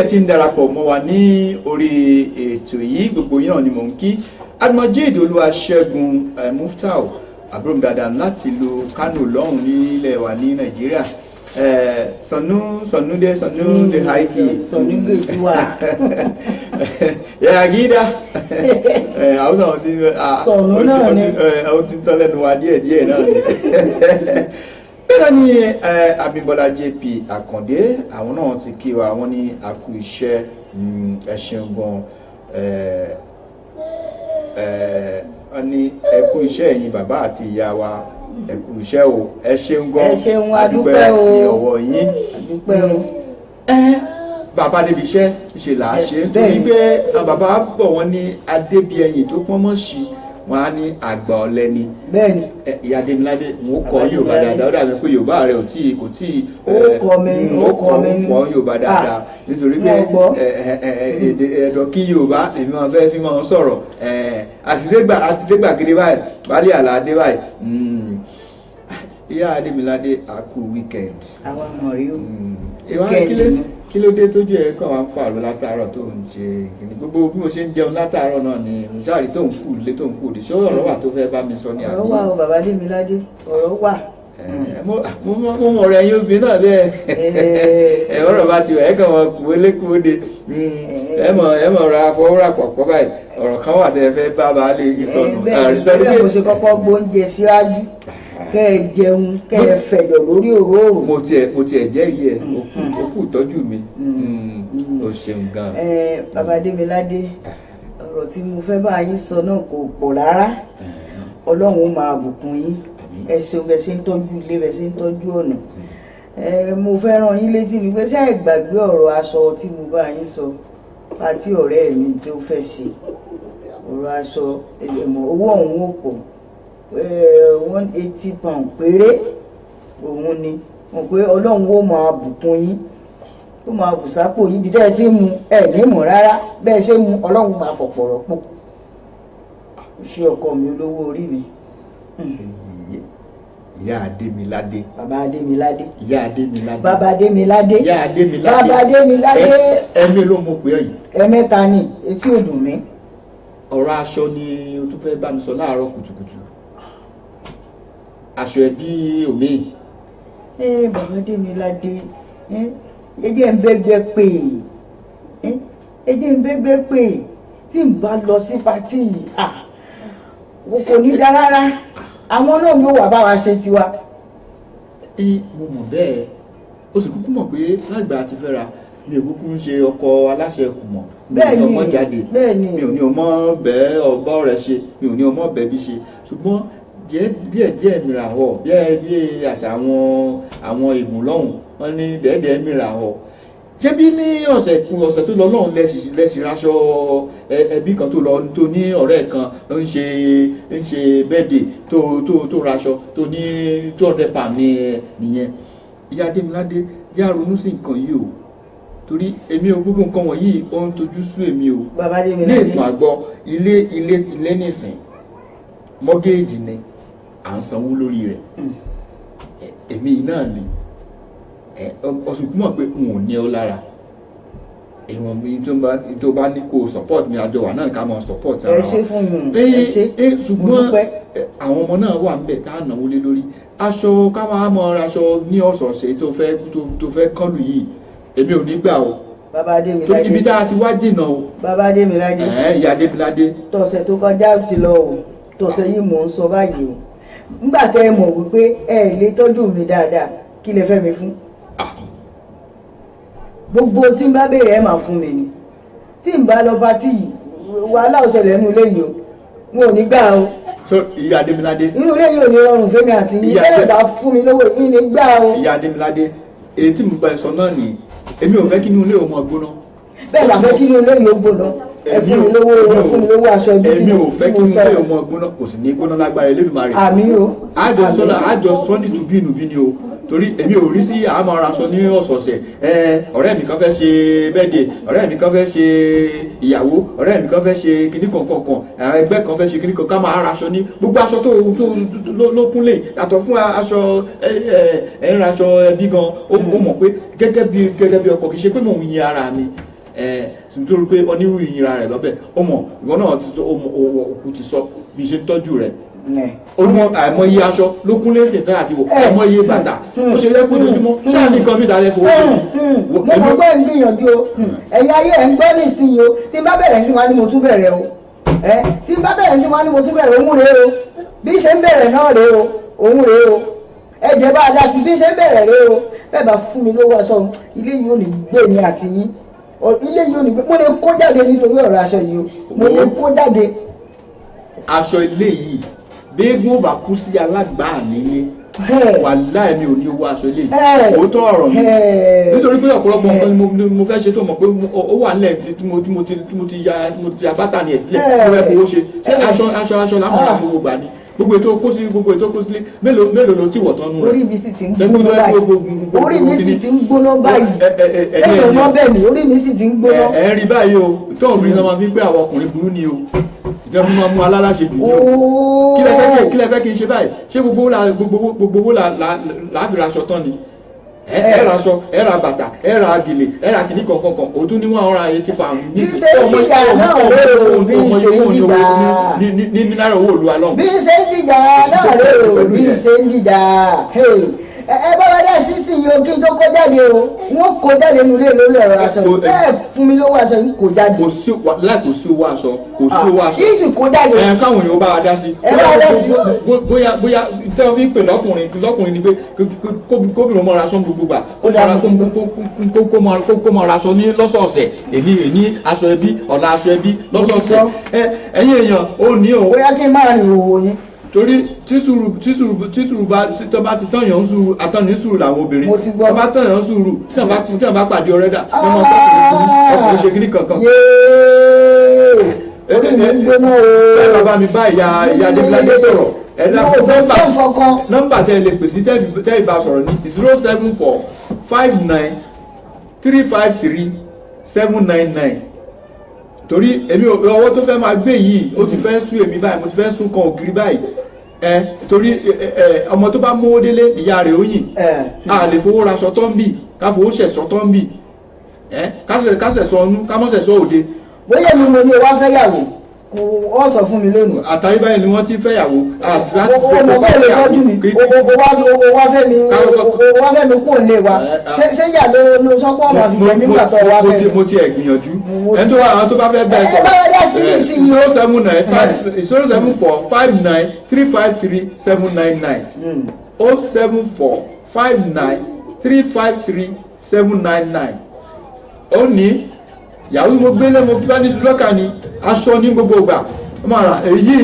ti ń darapọ̀ mọ́ wa ní orí ètò yìí gbogbo yín náà ni mò ń kí Almajid Olúwaṣẹ́gun Muftau àbúrò mi dáadáa láti ìlú Kánò lọ́hùn nílẹ̀ wa ní Nàìjíríà Sanu de haiki Sanu gejuwa ya gida àwọn náà ti Sanu náà ni àwọn ti tán lẹ́nu wa díẹ̀ náà ni bẹ́ẹ̀ ni Abímbọ́lá JP Àkàndé àwọn náà ti kí wa wọ́n ní a kú iṣẹ́ ẹ ṣeun gan wọ́n ní ẹ kú iṣẹ́ ẹ̀yin bàbá àti ìyá wa ẹ kú iṣẹ́ o ẹ ṣeun gan adúpẹ́ o ní ọwọ́ yín adúpẹ́ o bàbá débi iṣẹ́ ṣe là á ṣe nítorí pé bàbá bọ̀ wọ́n ní adébíyẹyìn tó pọ́n mọ́ sí wọn á ní àgbà ọ̀lẹ ni bẹ́ẹ̀ni ìyá Adémiládé mo kọ Yorùbá dáadáa ó dàbí pé Yorùbá rẹ kò tí ó kọ mi kọ Yorùbá dáadáa nítorí pé ẹ̀dọ̀ kí Yorùbá èmi máa fẹ́ fi máa sọ̀rọ̀ àtidégbà gidi báyìí wálé àlàdé báyìí ìyá Adémiládé a kú weekend. àwa mọ̀ rí o weekend kí ló dé tójú ẹ kàn wá ń fà lọ látàárọ̀ tó ń ṣe ìgbìmọ̀ gbogbo bí mo ṣe ń jẹun látàárọ̀ náà ni mo ṣáàrí tó ń kú ilé tó ń kú òde ṣé ọ̀rọ̀ wà tó fẹ́ bá mi sọ ní àbí. ọ̀rọ̀ wà o bàbá Adémiládé ọ̀rọ̀ wà. mo mọ̀ rẹ̀ yín obìnrin náà bẹ́ẹ̀ ọ̀rọ̀ bá ti wà ẹ̀ kàn wọ́n kú ilé kú òde ẹ mọ̀ ra fọwọ́rà pọ̀pọ̀ báyìí ọ̀rọ̀ kan wà tẹ́ fẹ́ bá baálé yín sọnù. bẹ́ẹ̀ mo ṣe kọ́kọ́ gbóúnjẹ síwájú kẹ́ ẹ jẹun kẹ́ ẹ fẹ̀dọ̀ lórí òróró. mo tiẹ̀ jẹ́rìí ẹ̀ ó kú ìtọ́jú mi o ṣeun gan. bàbá Adémiládé ọ̀rọ̀ tí mo fẹ́ bá yín sọ náà kò pọ̀ rárá Ọlọ́run ó máa bùkún yín ẹ ṣeun bẹ́ẹ̀ ṣe ń tọ́jú ilé bẹ́ẹ̀ ṣe ń tọ́jú ọ̀nà mo fẹ́ rán yín létí ni pé ṣé ẹ gbàgbé ọ̀rọ̀ aṣọ tí mo bá yín sọ àti ọ̀rẹ́ mi tí ó fẹ́ ṣe ọ̀rọ̀ aṣọ ẹlẹ́mọ̀ owó ọ̀hún ò pọ̀ £180 péré òun ni mo pé Ọlọ́run ó máa bùkún yín ó máa bù sápò yín bí tẹ́ ẹ ti mu ẹ ní mọ̀ rárá bẹ́ẹ̀ ṣe mu Ọlọ́run máa fọ̀pọ̀ rọ́pò ṣé ọkọ mi olówó orí mi. ìyá Adémiládé. bàbá Adémiládé. ìyá Adémiládé. bàbá Adémiládé. ìyá Adémiládé. bàbá Adémiládé. ẹ̀mí ló mọ̀ pé ẹ̀yìn. ẹ̀mẹ́ta ni etí ò dùn mí. ọ̀rọ̀ aṣọ ni o tún fẹ́ bá mi sọ láàárọ̀ kùtùkùtù aṣọ ẹbí omi. bàbá Adémiládé ẹjẹ́ ń bẹ́gbẹ́ pè ẹjẹ́ ń bẹ́gbẹ́ pè tí n bá lọ sí pátì yìí kò ní dá rárá àwọn náà yóò wà bá wa ṣe tiwa. mo mọ̀ bẹ́ẹ̀ o sì kúkú mọ̀ pé lágbà àti fẹ́ra mi ò kúkú ń ṣe ọkọ aláṣẹ kù mọ̀ mi ò ní ọmọ jáde mi ò ní ọmọ bẹ́ẹ̀ ọgbọ́ rẹ̀ ṣe mi ò ní ọmọ bẹ́ẹ̀ bí ṣe ṣùgbọ́n díẹ̀ mìíràn họ bí àṣà àwọn ìgùn lọ́hùn wọ́n ní dẹ́ẹ̀dẹ́ mìíràn họ ṣé bí ní ọ̀sẹ̀ tó lọ lọ́hùn lẹ́sìn raṣọ ẹbí kan tó lọ tó ní ọ̀rẹ́ kan ń ṣe bẹ́ẹ̀dẹ̀ tó raṣọ tó ní £200 nìyẹn. ìyá Adémiládé jẹ́ àrònú sí nǹkan yìí o torí èmi ò gbogbo nǹkan wọ̀nyí ó ń tojú sú èmi o ní ìpín àgbọ̀ ilé nìsín mọ́gẹ́ẹ̀jì ni à ń sanwó lórí rẹ̀ èmi náà ni ọ̀sùnkúmọ̀ pé n ò ní ọ lára ìwọ̀n mi tó bá ní kó support mi àjọ wà náà ká mọ̀ support ara wa. ẹ ṣe fún mi ẹ ṣe ṣùgbọ́n àwọn ọmọ náà wà ń bẹ̀ tá à náwó lé lórí aṣọ ká máa mọ aṣọ ní ọ̀sọ̀ọ̀sẹ̀ tó fẹ́ kọ́lù yìí èmi ò ní gbà o. bàbá Adémiládé tó ibi tá a ti wá jìnnà o. bàbá Adémiládé ìyá Adémiládé. tọ̀sẹ̀ tó kọjá ti lọ o tọ̀sẹ̀ yìí mò ń sọ báyìí o nígbà tẹ́ ẹ mọ̀ wípé ẹ lè tọ́jú mi dáadáa kí lẹ fẹ́ mi fún. gbogbo tí n bá béèrè ẹ máa fún mi ni tí n bá lọ bá tí wàhálà ò ṣẹlẹ̀ nínú ilé yìí o wọn ò ní gbà o. so ìyá Adémiládé. inú ilé yìí ò ní rọrùn fẹ́mi àti yín bẹ́ẹ̀ bá fún mi lówó yín ní gbà o. ìyá Adémiládé èyí tí mo bá sọ náà nìyí èmi ò fẹ́ kí inú ilé ò mọ gbóná. bẹ́ẹ̀ bá fẹ́ kí inú ilé yìí ó gbóná ẹ fún mi lówó aṣọ ibi tí èmi ò fẹ́ kí inú ilé ò mọ gbóná kò sì ní gbóná lágbára Elédùmarè. àmì o. àjọ sọ́ndì tù bínú bí ni o torí èmi ò rí sí àmọ́ ara aṣọ ní ọ̀sọ̀ọ̀sẹ̀ ọ̀rẹ́ mi kan fẹ́ ṣe bẹ́ẹ̀dẹ̀ ọ̀rẹ́ mi kan fẹ́ ṣe ìyàwó ọ̀rẹ́ mi kan fẹ́ ṣe kíní kankan ẹgbẹ́ kan fẹ́ ṣe kíní kankan máa ra aṣọ ní gbogbo aṣọ tó ló kúnlẹ̀ yàtọ̀ fún aṣọ ẹ̀rín aṣọ ẹbí gan ó mọ̀ pé gẹ́gẹ́ bí ọkọ kì í ṣe pé mò ń yin ara mi nítorí pé onírú ìyìnra rẹ̀ lọ́bẹ̀ ọmọ ìwọ náà ti sọ òkú ti sọ bí ṣe tọ́jú rẹ̀ ọmọ àìmọye aṣọ ló kún lẹ́sìn tán àti wò àìmọye bàtà ó ṣe yẹ kó lójúmọ́ ṣáà ní nǹkan mi dalẹ̀ fowó mo mọ̀ pé ń gbìyànjú o ẹ̀yà ayé ẹ̀ ń gbọ́ nísìnyí o tí n bá bẹ̀rẹ̀ sí wa ni mo tún bẹ̀rẹ̀ o tí n bá bẹ̀rẹ̀ sí wa ni mo tún bẹ̀rẹ̀ òun rèé o bí ṣe ń bẹ̀rẹ̀ náà rèé o òun rèé o ẹ̀jẹ̀ bá a dá sí bí ṣe ń bẹ̀rẹ̀ rèé o bẹ́ẹ̀ bá fún mi lówó aṣọ ilé yìí ò ní gbé mi àti yín ilé yìí ò ní gbé mo lè kó jáde nítorí ọ̀rọ̀ aṣọ yìí o mo lè kó jáde. aṣọ ilé yìí béègùn ò bá kú sí alágbàá nílé wàláhì mi ò ní owó aṣọ ilé yìí òótọ́ ọ̀rọ̀ mi nítorí pé ọ̀pọ̀lọpọ̀ nǹkan ni mo fẹ́ ṣe tó mọ̀ pé ó wà nílẹ̀ tí mo ti ya bátà ní ẹ̀ sílẹ̀ mo fẹ́ fowó ṣe ṣé aṣọ lámọ̀ràn gbogbo gbà ni gbogbo ètò kó sílé mélòó ló ti wọ̀ tán nù rẹ̀. orí mi sì ti ń gbóná báyìí orí mi sì ti ń gbóná báyìí ẹ̀yìn ọmọ bẹ́ẹ̀ ni orí mi sì ti ń gbóná. ẹ rí báyìí o tó ń rí lọ́mọ fi pé àwọn ọkùnrin burú ni o ìjọba fi máa mú aláláṣẹ jù ní o kí lẹ fẹ́ kí n ṣe báyìí ṣé gbogbo owó la fi raṣọ tán ni ẹ ra aṣọ ẹ ra bàtà ẹ ra gèlè ẹ ra kìnnì kankan òtún ní £185. bí ṣe ń dìjà náà rè o bí ṣe ń dìjà ní náírà owó olúwa lọ́hùn. bí ṣe ń dìjà náà rè o bí ṣe ń dìjà ẹ bá wá dá sísì yìí o kí n tó kó jáde o wọn kó jáde nínú ilé lórí ọ̀rọ̀ aṣọ yìí bẹ́ẹ̀ fún mi lówó aṣọ yìí kò jáde. kò sí owó aṣọ kò sí owó aṣọ. kí sì kó jáde. káwọn èèyàn bá wa dá sí. ẹ bá wa dá sí. bóyá tí wọ́n fi ń pè lọ́kùnrin ni pé kóbìnrin mọ́ra aṣọ gbogbo gbà kó mọ́ra aṣọ ní lọ́sọ̀ọ̀sẹ̀ èní aṣọ ẹbí ọ̀la aṣọ ẹbí lọ́sọ̀ọ̀sẹ̀ ẹ̀yin èèyàn ó ní o. bóyá kí n máa rìn òwò yín. torí tí sùúrù bá tó bá ti tọ̀yàn sùúrù àtọ̀ní sùúrù làwọn obìnrin tó bá tọ̀yàn sùúrù tí wọ́n bá pàdé ọ̀rẹ́dà wọ́n máa ọkùnrin ṣe kíní kankan. orí mi ń gbóná o. ẹ bàbá mi bá ìyá adébíládé sọ̀rọ̀ ẹ̀dá nọ́mbà tẹ́ ẹ lè pèsè tẹ́ ìbá sọ̀rọ̀ ní 07459353799 torí èmi ọwọ́ tó fẹ́ máa gbé yìí ó ti fẹ́ sún èmi báyìí mo ti fẹ́ sún kan ògiri báyìí torí ọmọ tó bá mówó délé ìyá rẹ̀ ó yìn a lè fowó raṣọ tó ń bì ká fowó ṣẹ̀ṣọ́ tó ń bì kásẹ̀sọ ọnú kámọ́sẹ̀sọ òde. bóyá mi mo ní o wá fẹ́ yàwó wọ́n sọ fún mi lónìí. àtàyè báyìí ni wọ́n ti fẹ́ yàwó. ọmọ bẹ́ẹ̀ lè tọ́jú mi o wá fẹ́ mi kó lè wa ṣé ìyá ló sọ pé ọmọ fi jẹ nígbà tó wá fẹ́ mi. mo ti ẹ̀ gbìyànjú ẹni tó bá fẹ́ bẹ́ẹ̀ sọ. ẹ bá wọlé sí ní ìsinyìí o. 07459353799 ó ní ìyàwó mo gbélé mo fi bá ní sùlọ́kà ni aṣọ ní gbogbo ìgbà ó máa ra èyí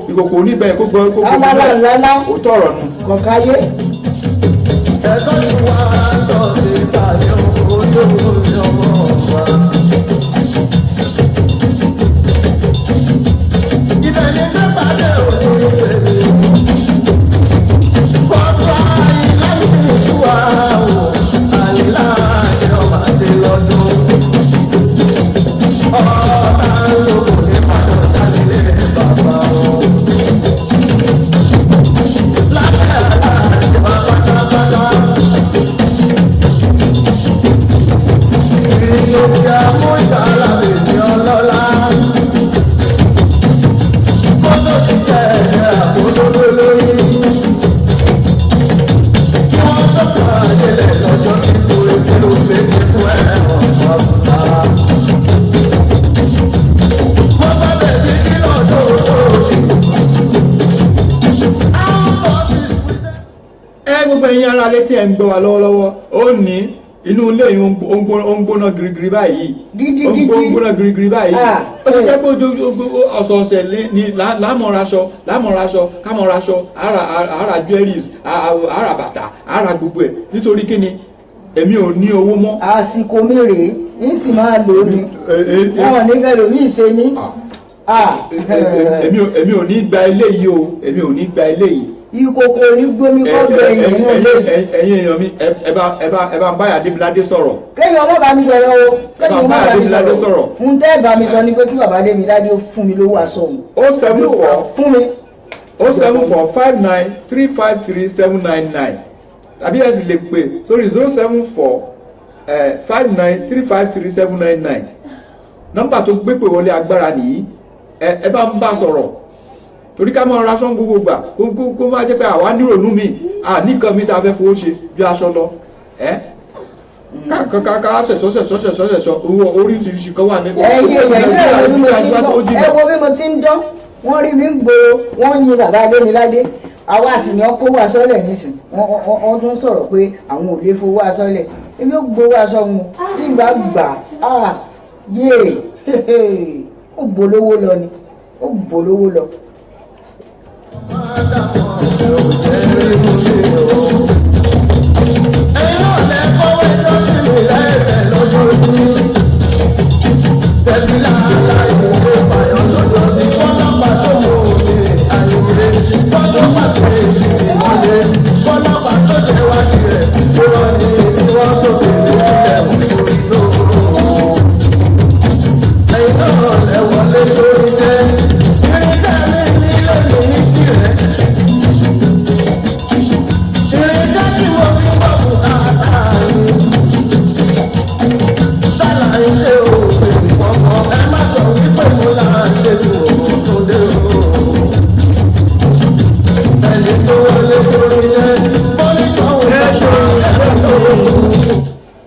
ìkòkò oníbẹ̀ kó gbọ́ alálàlá ó tọ̀rọ̀ nù. kọ̀ọ̀káyé. ẹ̀tọ́ ni wà á lọ sí ìsàlẹ̀ olóòrùn ọmọ wa. ibẹ̀ ni nípàdé òní ìpele. kọ́tọ́ àìláyé ìṣúwà wò àìláyé ọmọ àti lọ́dún. ọ̀ọ́ta lóko ní pàdé ọ̀tálẹ̀ bàbá wọn. lábẹ́ àlàyé pátápátá. ìrìnàjò àmú ìtàlá èdè ọlọ́lá. kótó ti jẹ́ ẹ̀jẹ̀ àkótódó lórí. kí wọ́n tó kọ́ àjẹlẹ̀ lọ́jọ́ tí kò sí ló gbé fún ẹ̀rọ ọ̀sán. wọ́n bá bẹ̀ bí kí lọ́jọ́ òṣòṣì. Gbogbo ẹ̀yin ará létí ẹ̀ ń gbọ́ wa lọ́wọ́lọ́wọ́ ó ní inú ilé yìí ó ń gbóná girigiri báyìí ó ń gbóná girigiri báyìí ó ti jẹ́ pé ọ̀sọ̀ọ̀sẹ̀ ni lámọ̀raṣọ kámọ̀raṣọ ara jewelries ara bàtà ara gbogbo ẹ̀ nítorí kí ni èmi ò ní owó mọ́. àsìkò mi rèé ń sì máa lò ó ni wọn ò ní fẹ́ lòmí ṣe mí. èmi ò ní gba eléyìí o èmi ò ní gba eléyìí. ìkòkò ní gbómi kọ́gbẹ́ ẹ̀yìn náà lóyún. ẹ̀yin èèyàn mi ẹ bá ń báyà Adébíládé sọ̀rọ̀. kéèyàn ọmọ bá mi sọ̀rọ̀ o kéèyàn ọmọ bá mi Adébíládé sọ̀rọ̀. ń tẹ́ bá mi sọ ni pé kí bàbá Adébíládé ó fún mi lówó aṣọ òun. 07459353799 tàbí ẹ sì lè pè sórí 074 59353799 nọ́mbà tó gbé pè wọlé agbára nìyí. Ẹ bá ń bá sọ̀rọ̀ torí ká máa ra aṣọ gbogbo gbà kó má jẹ́ pé àwa nírònú mi nìkan mi ta fẹ́ fowó ṣe ju aṣọ lọ. Ká ṣẹ̀ṣọ́ oríṣiríṣi kan wà nínú. Ẹ̀yin ẹ wo bí mo ti ń dán wọ́n rí mi ń gbòòrò wọ́n yin bàbá Adémiládé àwa sì ni wọ́n kówó aṣọ lẹ̀ nísìn wọ́n tún sọ̀rọ̀ pé àwọn ò lè fowó aṣọ lẹ̀ èmi ò gbowó aṣọ wọn nígbà gbà yéè ó bolówó lọ ni ó bolówó lọ.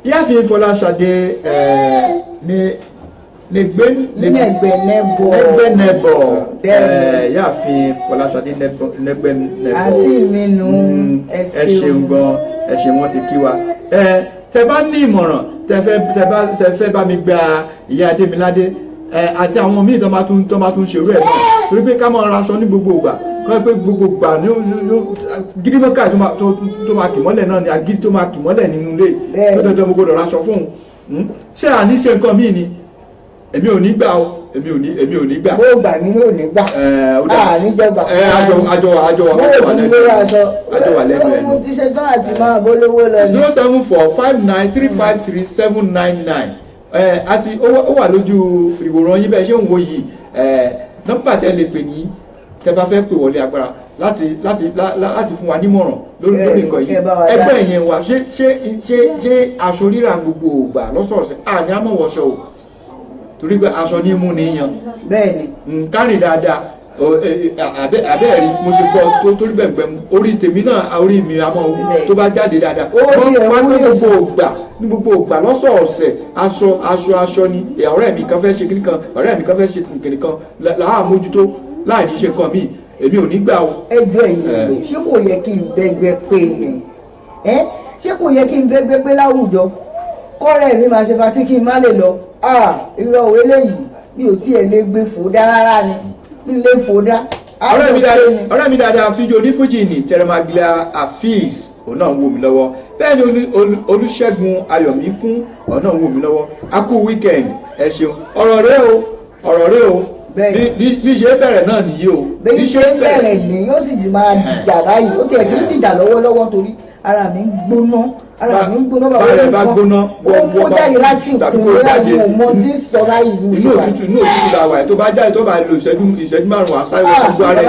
Ìyáàfin Fọláṣadé Nẹ́gbẹ́nẹ́bọ̀ Ìyáàfin Fọláṣadé Nẹ́gbẹ́nẹ́bọ̀ àti mi nù ẹ ṣeun gan ẹ ṣe wọ́n ti kí wa. Tẹ bá ní ìmọ̀ràn tẹ fẹ́ bá mi gba ìyá Adémiládé àti àwọn míì tó máa tún ṣerú ẹ̀ náà torí pé ká máa raṣọ ní gbogbo ìgbà kọ́ pé gbogbo ìgbà ní gidi mọ́kà tó máa kì mọ́lẹ̀ náà ni agídí tó máa kì mọ́lẹ̀ nínú ilé tó dandan mo gbọdọ̀ raṣọ fún un ṣé àní ṣe nǹkan míì ni èmi ò ní gbà o èmi ò ní gbà. bó gbà mí ò ní gbà níjọba àjọ wà lẹ́nu ẹ̀ mo ti ṣe tán àti máa bólówó lọ ní. 07459353799 àti ó wà lójú ìwòran yín bẹ́ẹ̀ ṣé ń wo yìí nọ́mbà tẹ́ lè pè ní tẹ́ bá fẹ́ pè wọlé agbára láti fún wa nímọ̀ràn lórí nǹkan yìí ẹgbẹ́ yẹn wà ṣé aṣọ ríra gbogbo ògbà lọ́sọ̀ọ̀sẹ̀ àní àmọ̀wọ̀ṣọ o torí pé aṣọ ní mú ní yan bẹ́ẹ̀ni kárìn dáadáa àbẹ́ẹ̀rí mo ṣe gbọ́ tó torí bẹ̀gbẹ̀ orí tèmi náà orí mi àmọ́ tó bá jáde dáadáa wọ́n ní gbogbo ògbà lọ́sọ̀ọ̀sẹ̀ aṣọ ni ọ̀rẹ́ mi kan fẹ́ ṣe kíní kan ọ̀rẹ́ mi kan fẹ́ ṣe kíní kan làá mójútó láì ní ṣe kan míì èmi ò ní gbà o. ẹgbẹ́ yìí ṣé kò yẹ kí n bẹ́gbẹ́ pé yẹn ṣé kò yẹ kí n bẹ́gbẹ́ pé láwùjọ kọ́rẹ́ mi máa ṣe fatí kí n má lè lọ irọ́ òwe léyìí mi ò tiẹ̀ lè gbé fòdá rárá ni ilé fòdá. ọ̀rẹ́ mi dáadáa fídíò onífújì ní Tẹrẹmagila Afeez òun náà ń wò mí lọ́wọ́ bẹ́ẹ̀ ni Olúṣẹ́gun Ayọ̀míkún òun náà ń wò mí lọ́wọ́ a kú weekend ẹ ṣeun ọ̀rọ̀ rẹ o bí ṣe bẹ̀rẹ̀ náà nìyí o. bí ṣe ń bẹ̀rẹ̀ ni yóò sì ti máa dìjà báyìí ó tiẹ̀ ti ń dìjà lọ́wọ́lọ́wọ́ torí ara mi ń gbóná bàbá rẹ̀ bá gbóná ó jáde láti ìkùn láti ọmọ tí ń sọ báyìí ní inú òtútù la wà tó bá jáde tó bá lo ìṣẹ́jú márùn-ún àṣàyè gbogbo ara ẹ̀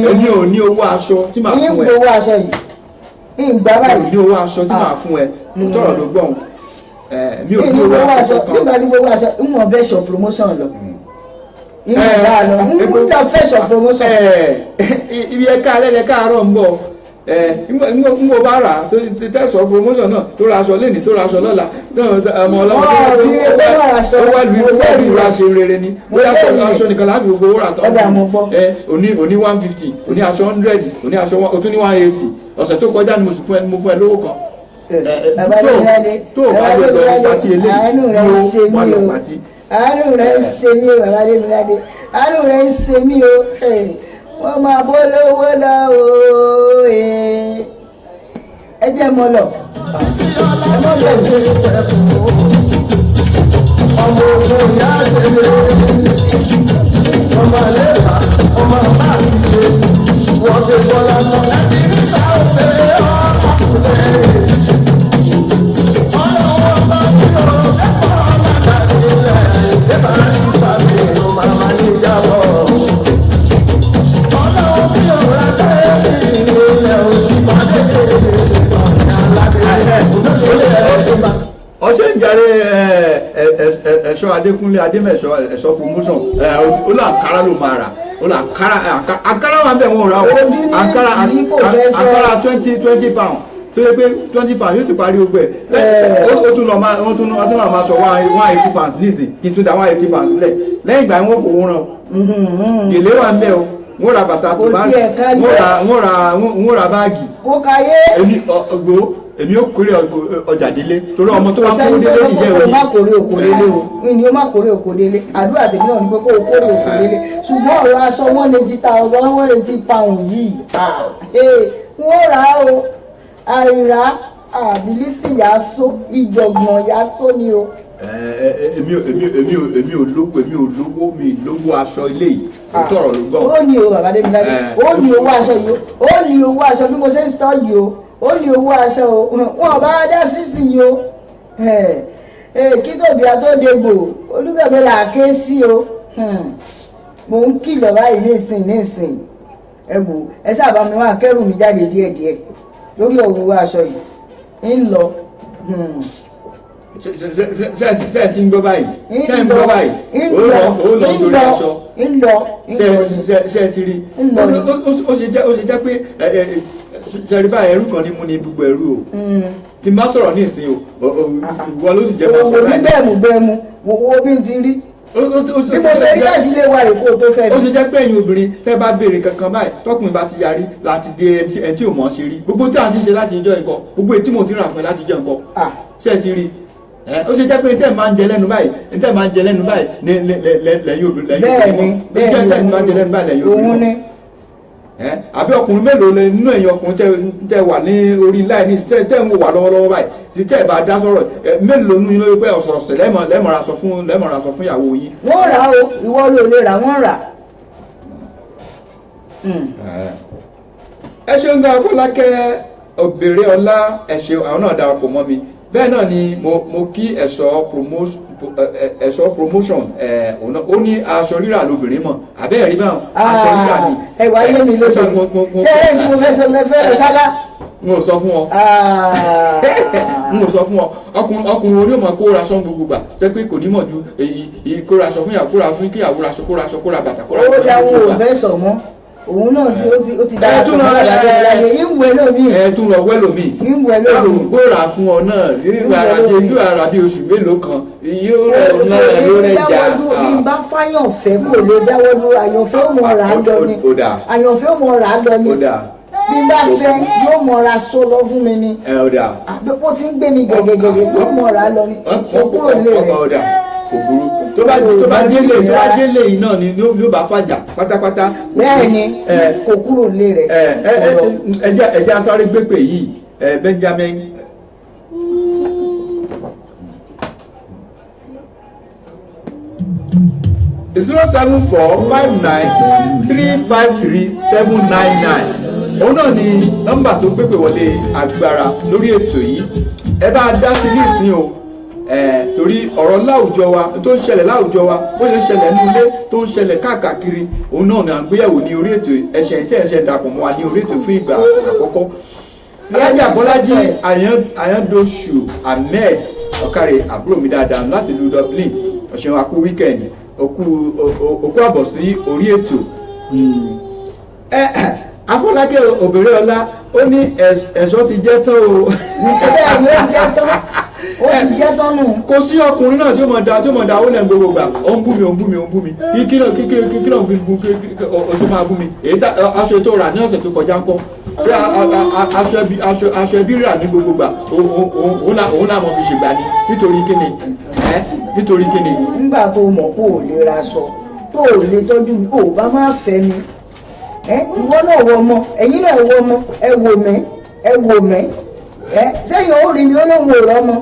èmi ò ní owó aṣọ tí màá fún ẹ. ní gbowó aṣọ yìí ní ìgbà báyìí. ní owó aṣọ tí màá fún ẹ tọrọ ló gbọ̀n mi ò ní owó aṣọ kan. nígbà tí gbowó aṣọ ń wọ̀n bẹ́ẹ̀ ṣọ promotion lọ. ìgbà lọ ń lọ fẹ́ ṣọ promotion. ibi ẹ̀ka alẹ́ ẹ̀ka àárọ̀ ń bọ̀ n wo bá rà tó ti tẹ̀sọ̀ promotion náà tó ra aṣọ lẹ́nìí tó ra aṣọ lọ́la ọmọ ọlọ́mọ tó wà lù ìwà ṣe rere ni bóyá aṣọ nìkan láti gbogbo owó rà tán òní 150 òní aṣọ 100 òní aṣọ òtún ní 180 ọ̀sẹ̀ tó kọjá ni mo fún ẹ lówó kan tó o bá lè lọ pàtí eléyìí tó wà lọ pàtí. àánú rẹ̀ ń ṣe mí o bàbá Adémiládé àánú rẹ̀ ń ṣe mí o wọ́n máa bó lówó lọ o ẹ jẹ́ mọ́ lọ. ọmọ ogun ìyá àtẹlẹ ọmọ àlẹ́bà ọmọ àbá àti ṣe wọ́n ṣe bọ́lá lọ láti ní sáwọ́pẹ́ ọmọkùnrin ọlọ́wọ́ bá tí ó lẹ́kọ̀ọ́ ọ̀gá nílẹ̀ ìdẹ́bà ní sàmì ọmọ àmà ní ìjábọ̀ ọlọ́wọ́ bí ọ̀rá tẹ́lẹ̀ ilẹ̀ òsì pàdé ṣe ọ̀gá aládé ẹ̀ṣọ́ Adékúnlé Adémẹ̀ṣọ́ ẹ̀ṣọ́ promotion ó là àǹkárá ló máa rà ó là àǹkárá wà bẹ̀ wọ́n rà ó àǹkárá 20 pound tó yẹ pé 20 pounds yóò ti parí ogbẹ ó tún lọ máa sọ 180 pounds nísìn kí n tún da 180 pounds sílẹ̀ lẹ́yìn ìgbà wọn fowó ràn gèlè wà ń bẹ̀ o wọ́n ra bàtà tó bá wọ́n ra báàgì kó káyé èmi ó kórè ọjà délé torí ọmọ tó bá kórè délé ìjẹ́ òní. o má kórè òkò délé o ní o má kórè òkò délé àdúrà tèmi náà ní pé kó o kórè òkò délé ṣùgbọ́n ọ̀rọ̀ aṣọ 180 pound yìí wọ́n rà á o àìrá àbílísì yasó ìjọ̀gbọ̀n yasó ni o. èmi ò lówó mi lówó aṣọ ilé yìí tọrọ ló gbọ́. ó ní o bàbá débi dájú ó ní owó aṣọ yìí ó ní owó aṣọ bí mo ṣe ń sọ yìí o ó ní owó aṣọ o wọn bá dá sísì yìí o kí tóbi àtòdègbò olùgbàgbé là ké sí o mo ń kìlọ̀ báyìí nísìn ẹ wò ẹ ṣáàbà mi wá kẹ́rù mi jáde díẹ̀díẹ̀ lórí owó aṣọ yìí ń lọ. ṣe ti ń gbọ́ báyìí ṣe ń gbọ́ báyìí ó lọ torí aṣọ ṣe ti rí ó ṣe jẹ́ pé ṣẹ̀rí báyìí ẹrú kan ní mú ní gbogbo ẹrú o tí n bá sọ̀rọ̀ ní ìsìn o ìwọ ló sì jẹ́ máa sọ láì ní. bẹ́ẹ̀mù wo bí n ti rí bí mo ṣe rí láti ilé wa rè kó o tó fẹ́ rí. ó ṣe jẹ́ pé ẹ̀yin obìnrin tẹ́ bá béèrè kankan báyìí tọkùnrin bá ti yarí láti dé ẹni tí ò mọ̀ ṣe rí gbogbo tí à ń ti ṣe láti ìjọ nǹkan gbogbo ètí mo ti rà fún ẹ láti ìjọ nǹkan ṣe ti rí ó ṣe jẹ́ pé tẹ́ máa ń jẹ lẹ́nu báyìí lẹ́yìn obìnrin mọ́ àbí ọkùnrin mélòó lẹ nínú ẹ̀yin ọkùnrin tẹ́ wà ní orí láì ní tẹ́ ń wò wà lọ́wọ́lọ́wọ́ báyìí tí tẹ́ bá dá sọ̀rọ̀ mélòó nínú yín ló pé ọ̀sọ̀ọ̀sẹ̀ lẹ́mọ̀ra sọ fún ìyàwó yín. wọ́n rà o ìwọ ló lè rà wọ́n rà. ẹ ṣeun gan Fọlákẹ́ Òbèrè Ọlá ẹ ṣeun àwọn náà darapọ̀ mọ́ mi bẹ́ẹ̀ náà ni mo kí ẹ̀ṣọ́ promotion ó ní aṣọ rírà lóbìnrin mọ̀ àbẹ́ẹ̀ rí báwọn aṣọ rírà ni. ẹwà ayé mi ló ṣe ṣé ẹ̀rẹ́ tí mo fẹ́ sọ lẹ́fẹ́ lọ sáká. n ò sọ fún ọ n ò sọ fún ọ ọkùnrin orí ọmọ kóra aṣọ gbogbo gbà jẹ́ pé kò ní mọ̀ ju èyí kóra aṣọ fún ìyàwó kóra fún kíyàwó aṣọ kóra bàtà kóra aṣọ. ó dáwọ́ ò fẹ́ sọ mọ́ òun náà tí ó ti dára tó náà láyé ìwé lómi. ẹ tún lọ wẹ́ lómi. ìwé lómi. gbóra fún ọ náà nínú ara bí oṣù mélòó kan yóò rẹ náà ló rẹ jà. bí n bá fáyàn fẹ́ kò lè dáwọ́ dúró àyànfẹ́ ó mọ ra lọ ni àyànfẹ́ ó mọ ra lọ ni bí n bá fẹ́ yóò mọ ra so lọ fún mi ni. ó ti ń gbé mi gẹ́gẹ́gẹ́gẹ́ yóò mọ ra lọ ni ó kúrò lé rẹ̀. kò burú tó bá délé yìí náà ni ló bá fàjà pátápátá. bẹ́ẹ̀ni kò kúrò lé rẹ̀. ẹjẹ asáré gbépè yìí Benjamin. (07459353799) òun náà ni nọ́mbà tó gbépè wọlé agbára lórí ètò yìí ẹ bá dá sí ní ìsín o. Torí ọ̀rọ̀ láwùjọ wa tó ń ṣẹlẹ̀ láwùjọ wa bó ṣe ń ṣẹlẹ̀ ní ilé tó ń ṣẹlẹ̀ káàkiri òun náà ni à ń gbéyàwó ní orí ètò ẹ̀ṣẹ̀ dàpọ̀ mọ́ wa ní orí ètò fún ìgbà àkọ́kọ́. Alájà Bọ́lájí Àyàndóṣù Ahmed ọ̀kàrẹ̀ àbúrò mi dáadáa láti ìlú Dublin ọ̀ṣẹ̀ àkú wíkẹ̀ndì òkú àbọ̀ sí orí ètò. Afọlákẹ́ Òbèrè Ọlá ó ní ẹ̀ṣọ́ ti jẹ́ tán o. bẹ́ẹ̀ ni ó jẹ́ tán ó ti jẹ́ tán nù. Kò sí ọkùnrin náà tí ó mọ̀ da ó lẹ̀ gbogbo gbà ó ń bú mi kí náà fi bu oṣù máa bú mi èyí tá aṣọ tó rà ní ọ̀sẹ̀ tó kọjá ń kọ́ ṣé aṣọ ẹbí rà ní gbogbo gbà òun náà mọ̀ fi ṣègbà ni nítorí kíni. nígbà tó mọ̀ kó o lè ra aṣọ tó o lè tọ́jú mi ò bá má fẹ́ mi ìwọ náà wọ ọmọ ẹ̀yin náà wọ ọmọ ẹ wò mẹ́ sẹ́yìn ó rí mi ó lóun ò rọ́ ọmọ.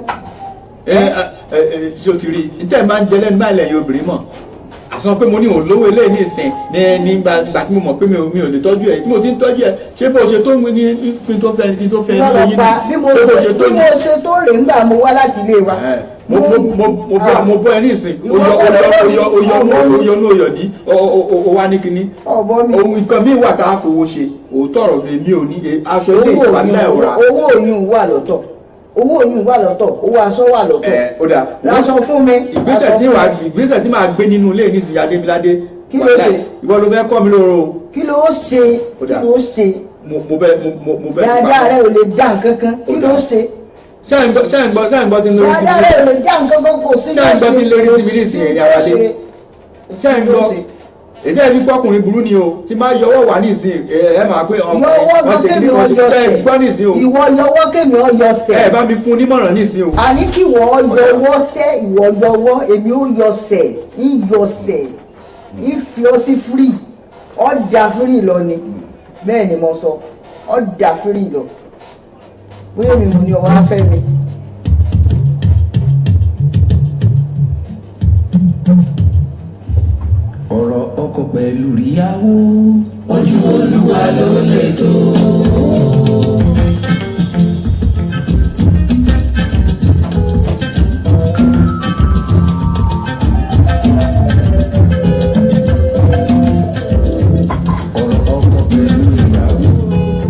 ṣé o ti rí i tẹ́ ẹ máa ń jẹ lẹ́nu báyìí lẹ́yìn obìnrin mọ̀ àsán pé mo ní òun lówó eléyìí ní ìsìn ní gbà tí mo mọ̀ pé mi ò lè tọ́jú ẹ̀ tí mo ti ń tọ́jú ẹ̀ ṣé bó ṣe tó ń wí ní kí n tó fẹ́ ní oyún bí mo ṣe tó rè ńgbà mo wá láti ilé wa. mo bọ́ ẹ ní ìsìn oyọ ní oyọ̀dí o wá ní kinní ohun nǹkan mi wà tá a fowó ṣe òótọ́ ọ̀rọ̀ mi ò ní aṣọ ilé ìwà nílẹ̀ ọ̀rá. owó oyún wà lọ́tọ̀ owó oyún wà lọ́tọ̀ owó aṣọ wà lọ́tọ̀. Ó dà lásán fún mi. ìgbésẹ̀ tí màá gbé nínú ilé nísìnyí Adémiládé. Kí ló ṣe? Ìwọ ló fẹ́ kọ́ mi lóró. Kí ló ṣe? Kí ló ṣe? mo fẹ́ dáadáa rẹ ò lè dá nǹkan kan. Kí ló ṣe? ṣé ń gbọ́ tí ń lórí sí mi. dáadáa rẹ ò lè dá nǹkan kan kò sí. ṣé ń gbọ́ tí ń lórí sí mi nísìnyí ẹ̀yà Adé. ṣé ń gbọ́ èdè ẹni pọkùnrin burú ni o tí máa yọwọ́ wà nísìnyí ẹ máa pé ọmọ yọwọ́ kémi ọyọ sẹ gbọ́ nísìnyí o. ìwọ yọwọ́ kémi ọyọ sẹ. ẹ bá mi fún onímọ̀ràn nísìnyí o. àní kí wọ́n yọwọ́ sẹ́ ìwọ yọwọ́ èmi ó yọ sẹ̀ ń yọ sẹ̀ ń fi ọ sí free ọ̀dà free lọ ni bẹ́ẹ̀ ni mo sọ ọ̀dà free lọ bóyá mi mo ní ọwọ́ afẹ́ mi. ọ̀rọ̀ ọkọ pẹ̀lú ìyàwó ojú Olúwa ló lè tó. ọ̀rọ̀ ọkọ pẹ̀lú ìyàwó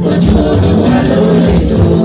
ojú Olúwa ló lè tó.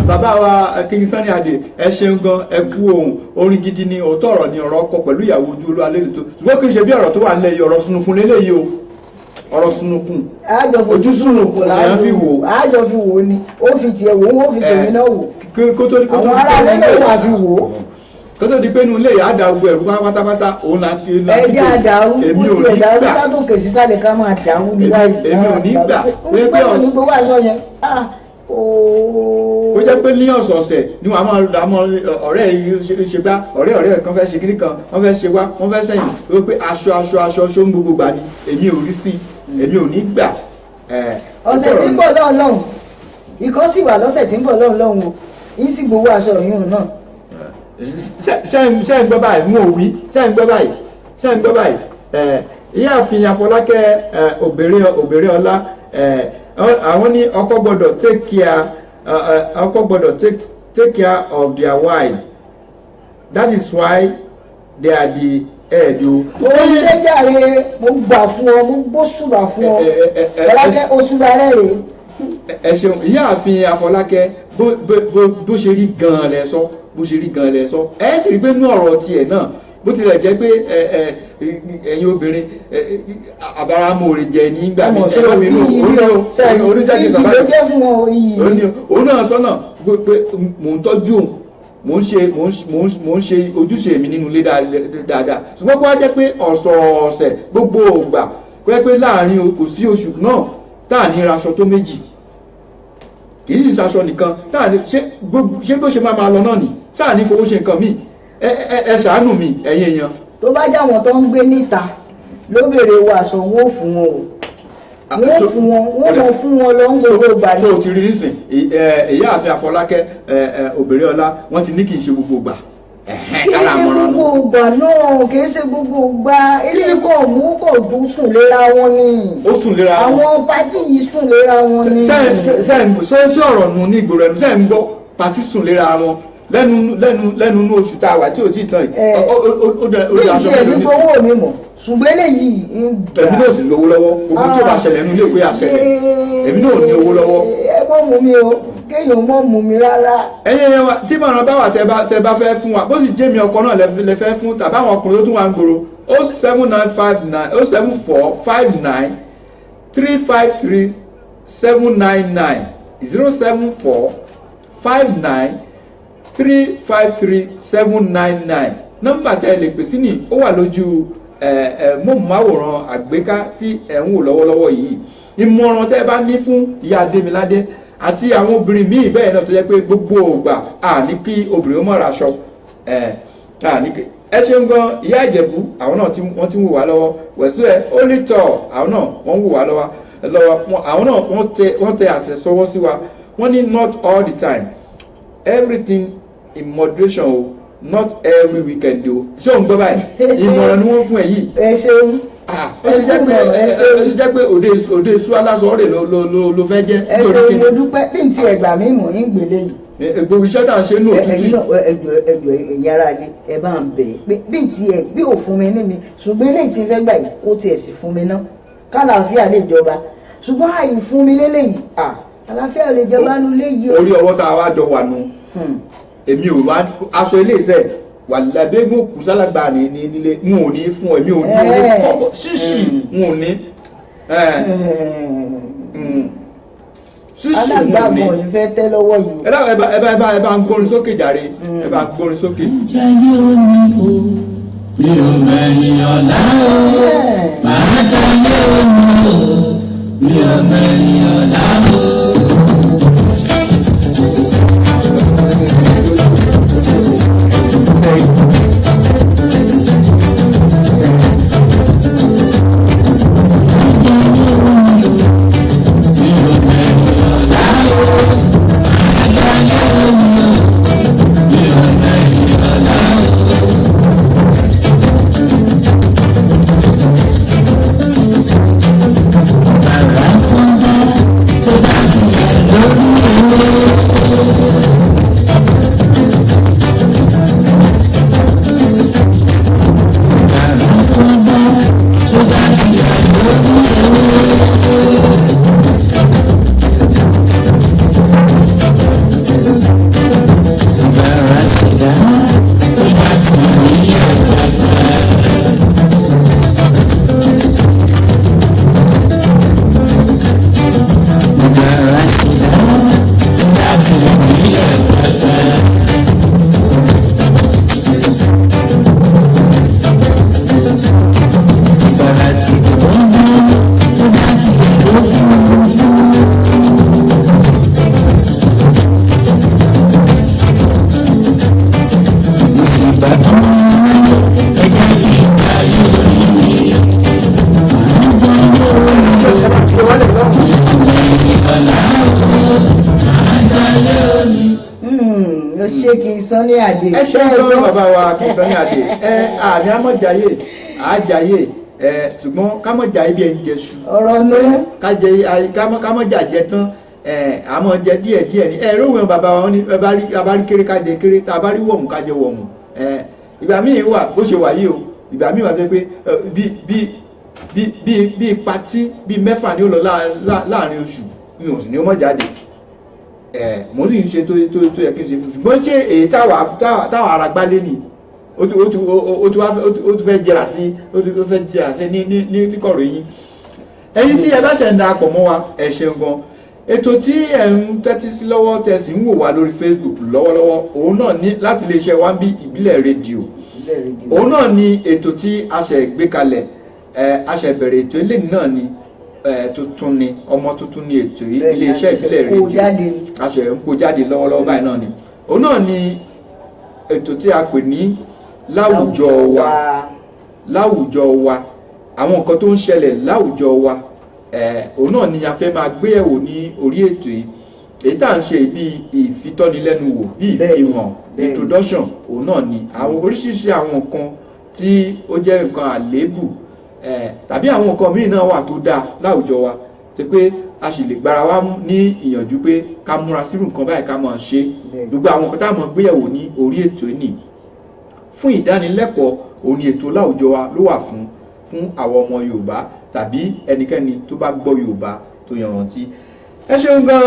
bàbá wa King Sunny Adé ẹ ṣeun gan ẹ kú ohun orin gidi ni òótọ́ ọ̀rọ̀ ni ọ̀rọ̀ ọkọ pẹ̀lú ìyàwó ojú Olúwa lè tó ṣùgbọ́n kì í ṣe bí ọ̀rọ̀ tó wà nílẹ̀ yìí ọ̀rọ̀ sunukun lélẹ́yìí o ọ̀rọ̀ sunukun ojú sunukun lèèyàn fi wò. àjọ fi wò ni ó fi tiẹ̀ wò ó fi tèmi náà wò àwọn ará lẹ́lẹ̀ wà fi wò ó. kó tó di pé inú ilé yìí á da gbogbo ẹ̀rú pátápátá òun là ń ẹ̀jẹ̀ àdàrú èmi ò ní gbà látòkè sísàlẹ̀ ká máa dàrú ní báyìí. èmi ò ní gbà pé ọ̀rọ̀ ní gbowó aṣọ yẹn ó jẹ́ pé ní ọ̀sọ̀ọ̀sẹ̀ ni wọ́n á máa dàmọ́ ọ̀rẹ́ yìí ṣe gbá ọ̀rẹ́ kan fẹ́ ṣe kíní kan wọ́n fẹ́ ṣe wá wọ́n fẹ́ sẹ́yìn ó pé aṣọ ń gbogbo gbà ni èmi ò rí sí èmi ò ní gbà. ọ̀sẹ̀ tí ń bọ̀ lọ́hùn ikọ́ sì wà lọ́sẹ̀ tí ń bọ̀ lọ́hùn o yín sì gbowó aṣọ yìí náà. ṣé ń gbọ́ báyìí mú òwí ṣé ń gbọ́ báyìí ìyáàfin Afọlákẹ́ òbèrè ọlá àwọn ní ọkọ gbọ́dọ̀ take care of their wife that is why they are the head o. ó ṣe jàre mo gbà fún ọ mo gbósùbà fún ọ Fọlákẹ́ oṣùbà rẹ rèé. ẹ ṣeun ìyáàfin Afọlákẹ́ bó ṣe rí gan-an lẹ sọ ẹ sì rí pé nú ọ̀rọ̀ tiẹ̀ náà bó tilẹ̀ jẹ́ pé ẹ̀yin obìnrin àbáramọ̀ọ́rẹ́ jẹ nígbà mi oníjáde sàbáyé òun náà sọ́nà pé mò ń tọ́jú òun mò ń ṣe ojúṣe mi nínú ilé dáadáa ṣùgbọ́n kó wá jẹ́ pé ọ̀sọ̀ọ̀sẹ̀ gbogbo ògbà kó jẹ́ pé láàrin kò sí oṣù náà tá à ní raṣọ tó méjì kì í sì ṣaṣọ nìkan tá à ní ṣé bó ṣe máa lọ náà nì sáà ní fowó ṣe nǹkan míì ẹ ṣàánú mi ẹ̀yin èèyàn. tó bá jẹ́ àwọn tó ń gbé níta ló béèrè owó aṣọ wọn ò fún wọn o wọ́n mọ̀ fún wọn lọ ń gbogbo ìgbà ní. so ti rí nísìn ìyáàfin Afọlákẹ́ òbèrè ọlá wọ́n ti ní kì í ṣe gbogbo ìgbà. kì í ṣe gbogbo ìgbà náà kì í ṣe gbogbo ìgbà eléyìí kò mú kò tó sùn léra wọn ni. ó sùn léra wọn. àwọn pátì yìí sùn léra wọn ni. ṣé ọ̀rọ̀ nù ní ìgboro ẹnu sẹ́yìn ń gbọ́ pátì sùn léra wọn lẹ́nu inú oṣù tá a wà tí ò tí ì tán yìí ó dẹ aṣọ mélòó ní sí. owó mi mọ̀ ṣùgbọ́n eléyìí ń gbà. èmi náà sì lówó lọ́wọ́ gbogbo tó bá ṣẹlẹ̀ nínú ilé ìwé àṣẹlẹ̀ èmi náà ò ní owó lọ́wọ́. ẹ mọ̀ mú mi o. kéèyàn mọ́ mú mi rárá. ẹ̀yin wa tí mọ̀ràn bá wà tẹ́ bá fẹ́ fún wa bó sì jẹ́ mi ọkọ náà lẹ fẹ́ fún tàbí àwọn ọkùnrin tó tún wà ń gbòòrò 07459353799 nọ́mbà tẹ́ ẹ lè pè sí ni ó wà lójú móhùnmáwòrán àgbéká tí ẹ̀ ń wò lọ́wọ́lọ́wọ́ yìí. ìmọ̀ràn tẹ́ ẹ bá ní fún ìyá Adémiládé àti àwọn obìnrin míì bẹ́ẹ̀ náà tó jẹ́ pé gbogbo ògbà ní kí obìnrin ó mọ̀ ra aṣọ ẹ ṣeun gan ìyá Ìjẹ̀bú àwọn náà wọ́n ti ń wò wá lọ́wọ́ wẹ̀sú ẹ̀ ó lè tọ̀ àwọn náà wọ́n ń wò wá lọ́wọ́ àwọn náà wọ́n tẹ àtẹ̀sọwọ́ sí wa wọ́n ní not all the time everything in moderation o not every weekend o ṣé òun gbọ́ báyìí ìmọ̀ràn ni wọ́n fún ẹ yìí. ẹ ṣeun. ó ti jẹ́ pé òde iṣu aláṣọ rẹ̀ ló fẹ́ jẹ́. ẹ ṣeun mo dúpẹ́ bí n ti ẹ̀gbà mi mọ̀ ń gbélé yìí. gbogbo iṣẹ́ tá à ń ṣe ní òtútù. ẹjọ ìyára ni ẹ bá ń bẹ̀ pé bí n ti ẹ̀ bí ò fún mi ní mi ṣùgbọ́n eléyìí ti fẹ́ gbà yìí ó tiẹ̀ sì fún mi ná kálàáfíà lè jọba ṣùgbọ́n àì fún mi lélẹ́yìí àlàáfíà lè jọba nulẹ̀ yìí. orí ọwọ́ tá a wá jọ wà nù èmi ò wá aṣọ ilé iṣẹ́ wà lábẹ́gbò kù sálàgbà ní nílé n ò ní fún ẹ̀mí ò ní orí kọ́kọ́ ṣíṣì n ò ní ṣíṣì n ò ní. alágbàgbọ́ yìí fẹ́ tẹ́ lọ́wọ́ yìí. ẹ bá ń gbórin sókè jàre ẹ bá ń gbórin sókè. jayé omi o mi ò mẹ́yìn ọ̀la o máa jayé omi o mi ò mẹ́yìn ọ̀la o. ẹ ṣe ń lọ́rọ̀ bàbá wa kì í sọ ní àdè àmì àmọ̀jáyé àjáyé ṣùgbọ́n kámọ̀jáyé bí ẹni jẹṣu ọ̀rọ̀ ló kámọ̀jà jẹ tán àmọ̀ jẹ díẹ̀ ní róhùn bàbá wa ní abárí kéré kájẹ kéré abárí wọ̀mù kájẹ wọ̀mù ìgbà míì wà bó ṣe wà yìí o ìgbà míì wà tó pé bí patí bí mẹ́fà ni ó lọ láàrin oṣù mi ò sì ní ó mọ̀ jáde mo sì ń ṣe tó yẹ kí n ṣe fún ṣùgbọ́n ṣé èyí táwọn ara gbálé ni ó tún fẹ́ jẹrà sí ní kọ̀rọ̀ yín ẹ̀yin tí ẹ bá ṣe ń darapọ̀ mọ́ wa ẹ ṣeun gan ètò tí ẹ ń tẹ́tí sí lọ́wọ́ tẹ́ sì ń wò wá lórí Facebook lọ́wọ́lọ́wọ́ òun náà ní láti iléeṣẹ́ wa ń bí ìbílẹ̀ rédíò òun náà ni ètò tí a ṣe gbé kalẹ̀ a ṣe bẹ̀rẹ̀ ètò ilé náà ni tuntun ni ọmọ tuntun ni ètò iléeṣẹ́ ìbílẹ̀ rédíò a ṣe ń kó jáde lọ́wọ́lọ́wọ́ báyìí náà ni òun náà ni ètò tí a pè ní láwùjọ wa àwọn nǹkan tó ń ṣẹlẹ̀ láwùjọ wa òun náà ni a fẹ́ máa gbé ẹ̀wò ní orí ètò yìí èyí tá à ń ṣe bí ìfitónilẹ́nuwò bí ìfihàn introduction òun náà ni àwọn oríṣiríṣi àwọn nǹkan tí ó jẹ́ nǹkan àléébù tàbí àwọn nǹkan míì náà wà tó dáa láwùjọ wa tí pé a sì lè gbára wa ní ìyànjú pé ká múra sírù nǹkan báyìí ká máa ṣe gbogbo àwọn nǹkan tá a máa gbé ẹ̀wò ní orí ètò yìí fún ìdánilẹ́kọ̀ọ́ òun ni ètò láwùjọ wa ló wà fún àwọn ọmọ Yorùbá tàbí ẹnikẹ́ni tó bá gbọ́ Yorùbá tó yanrantí ẹ ṣeun gan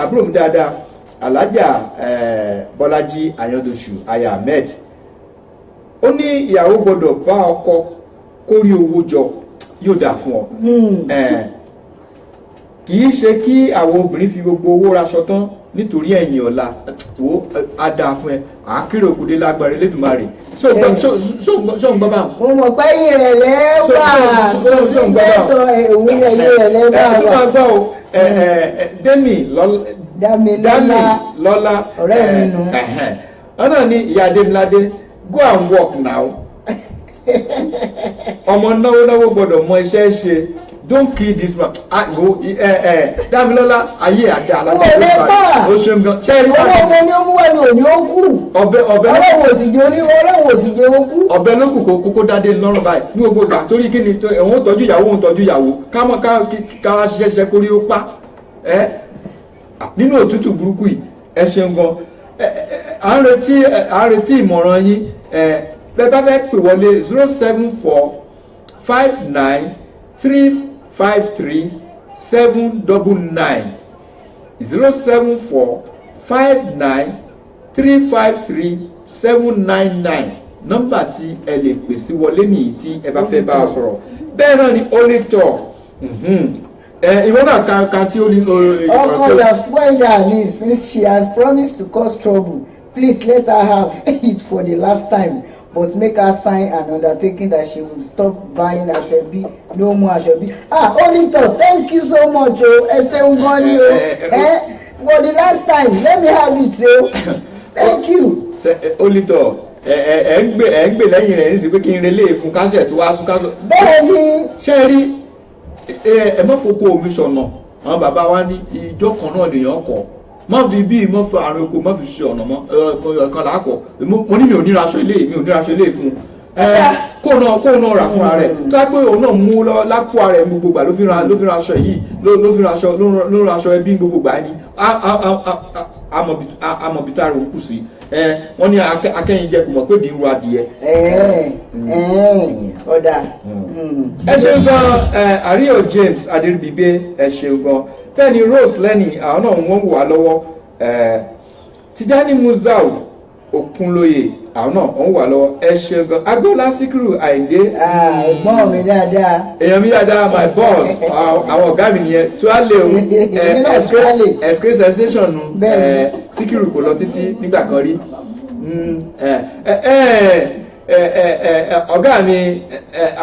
àbúrò mi dáadáa alájà Bọ́lájí Ayọ̀dọ̀ṣù aya Ahmed ó ní ìyàwó gbọ́dọ̀ bá ọkọ kórí owó jọ yóò dà fún ọ kì í ṣe kí àwọn obìnrin fi gbogbo owó raṣọ tán nítorí ẹ̀yìn ọ̀la wo á dáa fún ẹ àákìrò òkúdé lágbára Elédùmarè ṣó ń gbọ́ báwọn. mo mọ̀ pé yín rẹ̀ lẹ́wà kò sí mẹ́sàn èwe rẹ̀ yín rẹ̀ lẹ́wà wà. ẹ tó máa gbọ́ o Dámilọ́lá ọ̀rẹ́ mi nù. ọ̀nà ni ìyá Démiládé go and work now ọmọ náwó gbọ́dọ̀ mọ iṣẹ́ ṣe don't kill this man Dámilọ́lá ayé àti alágbàdo ó ṣeun gan ṣẹ́ẹ̀rí wá sí. ọlọ́wọ́ ni ó mú wẹ́nu òní ó kú ọlọ́wọ́ òsì jẹ́ ó kú. ọbẹ̀ ló kù kókó dáadé lọ́rùn báyìí ní gbogbo ìgbà torí kí ni òun tọ́jú ìyàwó ká ṣiṣẹ́ kórí ó pa nínú òtútù burúkú yìí ẹ ṣeun gan à ń retí ìmọ̀ràn yín bẹ́ẹ̀ bá fẹ́ pè wọlé 074-59-353-799 074-59-353-799 nọ́mbà tí ẹ lè pè sí wọlé nìyí tí ẹ bá fẹ́ bá a sọ̀rọ̀ bẹ́ẹ̀ náà ni onítọ̀ ìwọ náà ka tí ó ní ọkọ you have spoiled her niece since she has promised to cause trouble please let her have it for the last time but make her sign an undertaking that she will stop buying aṣọbí no more aṣọbí. onítọ̀ thank you so much o ẹ ṣeun gan ni o for the last time let me have it o thank you. onítọ̀ ẹ ń gbè lẹ́yìn rẹ̀ ní sí pé kí n relé fún kásẹ̀ tó wá sún kásọ̀. bẹ́ẹ̀ ni. ṣé rí ẹ má foko omi sọ̀nà àwọn bàbá wa ní ìjọ kan náà lèèyàn kọ̀ má fi bí má fi àrùn oko má fi ṣe ọ̀nà mọ́ ọ̀kan làákọ̀ mo ní mi ò ní raṣọ ilé fún kó náà rà fúnra rẹ̀ tó pé òun náà mú lápò rẹ̀ gbogbo gbà ló fi raṣọ yìí ló fi raṣọ ẹbí gbogbo gbà ni amọ̀bìtá rẹ̀ kù sí wọ́n ní akẹ́yìn jẹ́ kò mọ̀ pé dìrú adìẹ. ọ̀dà. ẹ ṣeun gan àríyọ̀ James Adébígbé ẹ ṣeun gan Fẹ́ni Rose lẹ́nì àwọn náà wọ́n wà lọ́wọ́ Tijani Musbau Okunlóye àwọn náà wọ́n wà lọ́wọ́ ẹ ṣeun gan Agboola Síkírù Àyìndé. ẹ̀gbọ́n mi dáadáa. èèyàn mi dáadáa my boss àwọn ọ̀gá mi nìyẹn tó á lè o ẹ̀sìkè sensation nu Síkírù kò lọ títí nígbà kan rí ọ̀gá mi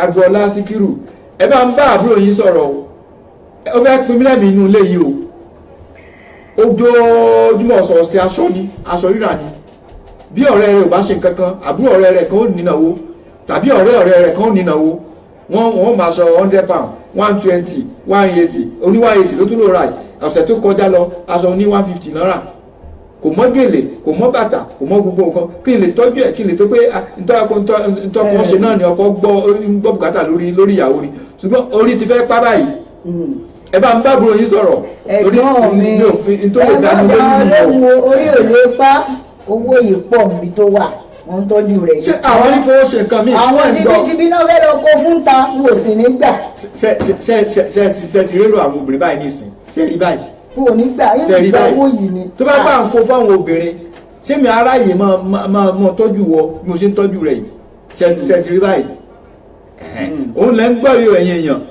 Agboola Síkírù ẹ bá ń bá àbúrò yín sọ̀rọ̀ ó fẹ́ pin mílíọ̀nù inú ilé yìí o ojoojúmọ́ ọ̀sọ̀ọ̀sẹ̀ aṣọ rírà ni bí ọ̀rẹ́ rẹ̀ ò bá ṣe nǹkan kan àbúrò ọ̀rẹ́ rẹ̀ kan ó nínáwó tàbí ọ̀rẹ́ rẹ̀ kan ó nínáwó wọ́n máa sọ £100 120 180 oní 180 ló tún lò ra ọ̀sẹ̀ tó kọjá lọ aṣọ oní 150 náírà kò mọ́ gèlè kò mọ́ bàtà kò mọ́ gbogbo nǹkan kí n lè tọ́jú ẹ̀ kí n lè tó pé ntọ́kọ ṣe náà ni ọkọ gbọ́ bùkátà lórí ìyàwó ni ṣùgbọ́n orí ti fẹ́ pá báyìí ẹ bá ń bá àbúrò yín sọ̀rọ̀ ẹ̀gbọ́n mi orí ò lè pa owó yìí pọ̀ níbi tó wà wọ́n ń tọ́jú rẹ̀. ṣé àwọn ní fowó ṣe nǹkan míì. àwọn tibítibí náà fẹ́ lọ kó fún ta wò sí nígbà. ṣe ti rérò àwọn obìnrin báyìí nísìn ṣe rí báyìí. wò nígbà yóò gba owó yìí ni. tó bá bá ń kó fáwọn obìnrin ṣé mi aráyè máa tọ́jú wọ bí mo ṣe ń tọ́jú rẹ̀ yìí ṣe ti rí báyìí. òun lẹ́ ń gbọ́ yóò ẹ̀yin èèyàn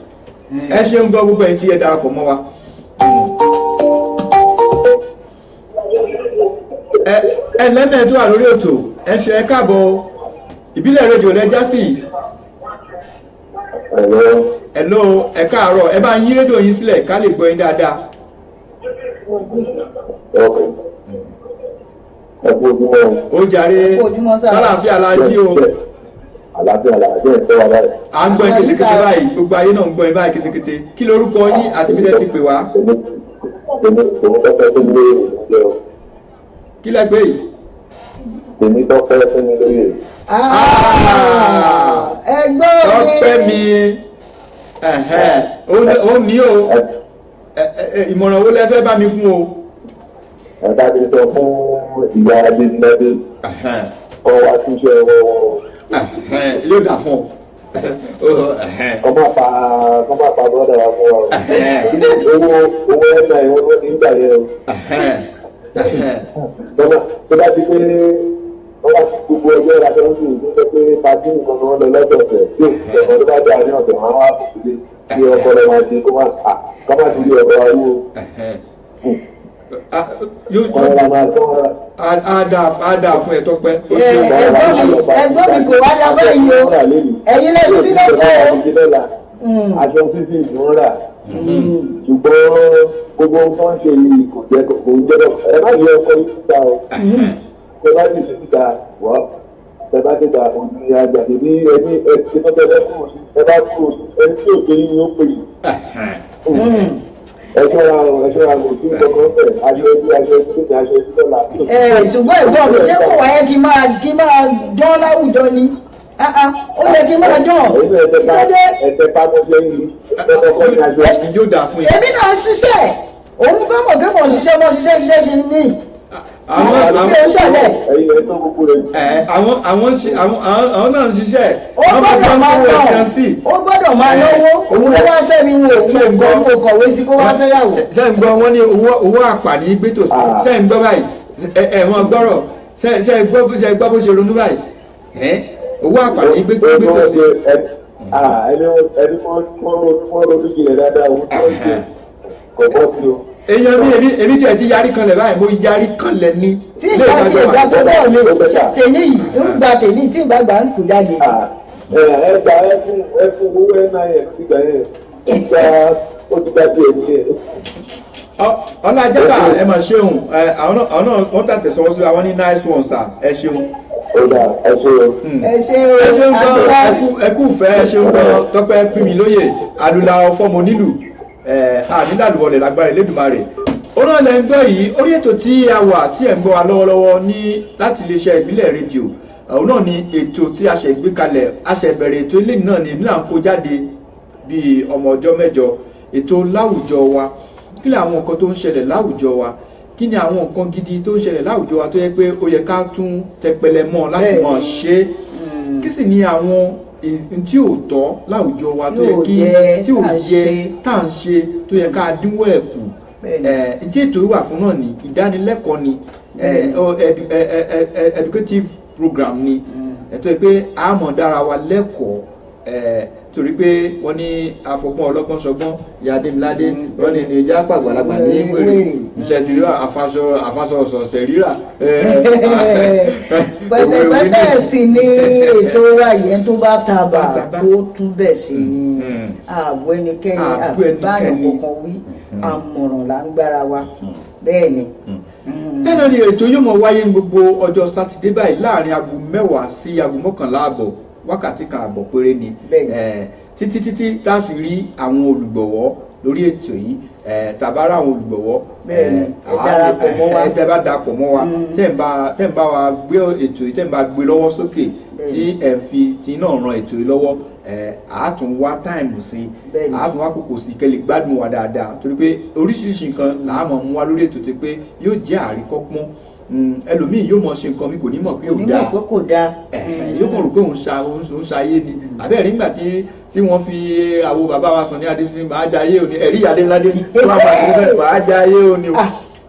ẹ ṣe ń gbọ́ gbogbo ẹ̀ tí ẹ darapọ̀ mọ́ wa. ẹ lẹ́mẹ̀ẹ́ tó wà lórí ètò ẹ ṣe ẹ káàbọ̀ ìbílẹ̀ rédíò lẹ́jà sí. hello ẹ káàárọ̀ ẹ bá ń yí rédíò yín sílẹ̀ ká lè gbọ́ yín dáadáa. ó jàre sálàáfíà la jí o. àlàáfíà làájẹ́ ìfẹ́ wa báyìí. à ń gbọ́ yín kétékété báyìí gbogbo ayé náà ń gbọ́ yín báyìí kétékété kí lorúkọ yín àti bí tẹ́ ti pè wá. kí lẹ gbé yìí. èmi tó fẹ́ fún mi lóye. ẹgbẹ́ mi. tọ́pẹ́ mi ó ní o ìmọ̀ràn wo lẹ fẹ́ bá mi fún o. ẹ bá ti sọ fún ìyá adédìlẹ́dé kọ́ wa túnṣe ọwọ́ yóò dà fún ọ. kọ́ máa pa bọ́dà wa fún owó ẹ̀ka ìwọ́n ló ní gbà yẹn o. tó bá ti pé wọ́n bá ti gbogbo ẹgbẹ́ ìlàjọ ń sùn tó pé pàtí nǹkan ni wọ́n lọ lọ́sọ̀ọ̀sẹ̀ tí ọ̀pọ̀ tó bá dé àárín ọ̀sẹ̀ wọn wá fún ilé kí ọkọ rẹ̀ máa ṣe kó má ti rí ọ̀dọ́ ayé o. Ada fún ẹ̀tọ́ pẹ́. Ẹgbọ́n mi kò wá dá báyìí o. Ẹ̀yin lẹ́nu bí lọ́kọ́ o. Aṣọ fífi ìdúró rà. Ṣùgbọ́n gbogbo tó ń ṣe yìí kò jẹ́ ẹ má yẹ ọkọ yìí síta o. Ṣé bá ti ṣe síta wọ́? Ṣé bá ti ta òun ni àgbàdo ní ẹni ẹtí tó tẹ́lẹ̀ kúrò sí ẹ bá kúrò sí ẹni tí òkè yìí ó pè yìí. Ẹ ṣọ́ra mo tún kọ́kọ́ fẹ̀ aṣọ ẹbí tó ti aṣọ ẹbí lọ́la. Ṣùgbọ́n ìbọn mi ṣé kò wáyé kí máa dán láwùjọ ni? Ó yẹ kí máa dán. Ẹ̀tẹ̀ pamọ́ṣẹ́ yìí ẹ̀kọ́kọ́ ní aṣọ ẹbí. Yóò dà fún yín. Èmi náà ń ṣiṣẹ́. Òun gbọ́mọ̀ gbọ́mọ̀ ṣiṣẹ́ mọ́ ṣiṣẹ́ ṣe ní. Àwọn náà ń ṣiṣẹ́. Ó gbọ́dọ̀ máa lọ. Ó gbọ́dọ̀ máa lọ́wọ́. Òun ló wá fẹ́ mi wò ó kọ̀wé sí kó wá fẹ́ yàwó. Ṣé ń gbọ́ wọ́n ní owó àpàní gbé tòsí? Ṣé ń gbọ́ báyìí? Ẹ̀wọ̀n gbọ́rọ̀. Ṣé gbọ́ bó ṣe ronú báyìí? Owó àpàní gbé tòsí. Ẹni wọ́n ronú jìnlẹ̀ dáadáa òun tó ń ṣe kọ̀ọ̀kan sí o. Èèyàn bí èmi tí ẹ ti yarí kanlẹ̀ báyìí mo yarí kanlẹ̀ ní. Tí ìgbà tí ìgbà tó bẹ́ẹ̀ mi tèmi yìí ń gba tèmi tí ìgbà gbà ń kú jáde. Ẹ fún owó NIN ti gbà yẹn ó ti gbà díẹ̀ díẹ̀. Ọlájàgbà ẹ mà ṣeun àwọn náà wọ́n tàtẹ̀ sọ́wọ́ sí àwọn ní nice one sir ẹ ṣeun. Ẹ ṣeun. Ẹ ṣeun gan ẹ kú fẹ́ ẹ ṣeun gan Tọ́pẹ́ Pínmilóyè Adúláwọ̀ fọ́mọ nílùú nílàlùwọlẹ̀ lágbára Elédùmarè. Ó náà lẹ́ ń gbọ́ yìí orí ètò tí a wà tí ẹ̀ ń gbọ́ wa lọ́wọ́lọ́wọ́ ní láti iléeṣẹ́ ìbílẹ̀ rédíò òun náà ni ètò tí a ṣe gbé kalẹ̀ a ṣe bẹ̀rẹ̀ ètò ilé náà ní ìbílẹ̀ à ń kó jáde bíi ọmọ ọjọ́ mẹ́jọ ètò láwùjọ wa kí ni àwọn nǹkan tó ń ṣẹlẹ̀ láwùjọ wa kí ni àwọn nǹkan gidi tó ń ṣẹlẹ̀ láwùjọ wa tó yẹ pé ó yẹ ká tún tẹpẹlẹ mọ́ láti máa ṣe kí sì ni àwọn tí ò tọ́ láwùjọ wa tó yẹ kí tí ò yẹ tá à ń ṣe tó yẹ ká dínwó ẹ̀ kù tí ètò ìwà fún náà ni ìdánilẹ́kọ̀ọ́ ni educative program ni ẹ̀tọ́ pé a mọ̀ dára wa lẹ́kọ̀ọ́ torí pé wọ́n ní afọgbọ́n ọlọ́gbọ́n sọgbọ́n ìyá Adémiládé wọ́n ní ìjà pàgbàlagbà ní wèrè iṣẹ́ ti rí àfàṣọ ọ̀sọ̀ọ̀sẹ̀ rírà. pẹ̀lẹ́pẹ̀lẹ́ sì ni ètò wa yẹn tó bá tàbà tó túbẹ̀ sí ni ààbò ẹnikẹ́ni àfibáyọ̀ kankan wí àmọ̀ràn là ń gbára wa bẹ́ẹ̀ ni. bẹ́ẹ̀ náà ni ètò yóò mọ̀ wáyé ní gbogbo ọjọ́ sátidé báyìí láàrin aago 10 sí aago 11 ààbọ̀ wákàtí kan àbọ̀ péré ni títí tá a fi rí àwọn olùgbọ̀wọ́ lórí ètò yìí tàbára àwọn olùgbọ̀wọ́ ẹ̀ẹ́dẹ́ bá dapọ̀ mọ́ wa tẹ́ ń bá wa gbé ètò yìí tẹ́ ń bá gbé lọ́wọ́ sókè tí ẹ̀ ń fi tí náà ran ètò yìí lọ́wọ́ àátún wá táìmù sí àátún wá kòkò sí kẹ́lẹ̀ gbádùn wa dáadáa torí pé oríṣiríṣi nǹkan làá mọ̀ mú wa lórí ètò tó pé yóò jẹ́ àríkọ́pọ́n ẹlòmíì yóò mọ ṣe nǹkan mi kò ní mọ̀ pé ò dáa yóò kàn rò pé òun ṣayé ni àbẹ́rẹ́ nígbà tí wọ́n fi àwo bàbá wa Sànní Adésínà máa jayé òní ẹ̀rí Adémiládé tó máa bá ti fẹ́ máa jayé òní o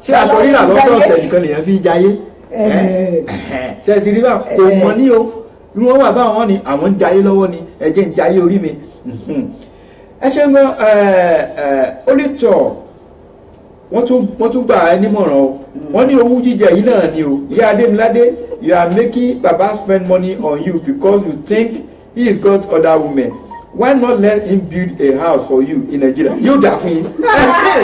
ṣé aṣọ rírà lọ́sọ̀ọ̀sẹ̀ nìkan lèèyàn fi jayé ṣe ti rí bá kò mọ̀ ní o bí wọ́n wà báwọn ni àwọn ń jayé lọ́wọ́ ni ẹ̀jẹ̀ ń jayé orí mi ẹ ṣe ń gbọ́ onítọ̀ wọ́n tún gbà ẹ́ nímọ̀ràn o wọ́n ní owú jíjẹ yìí náà ni o ìyá Adémiládé you are making baba spend money on you because you think he is got other women why not let him build a house for you in Nigeria yóò dà fún yín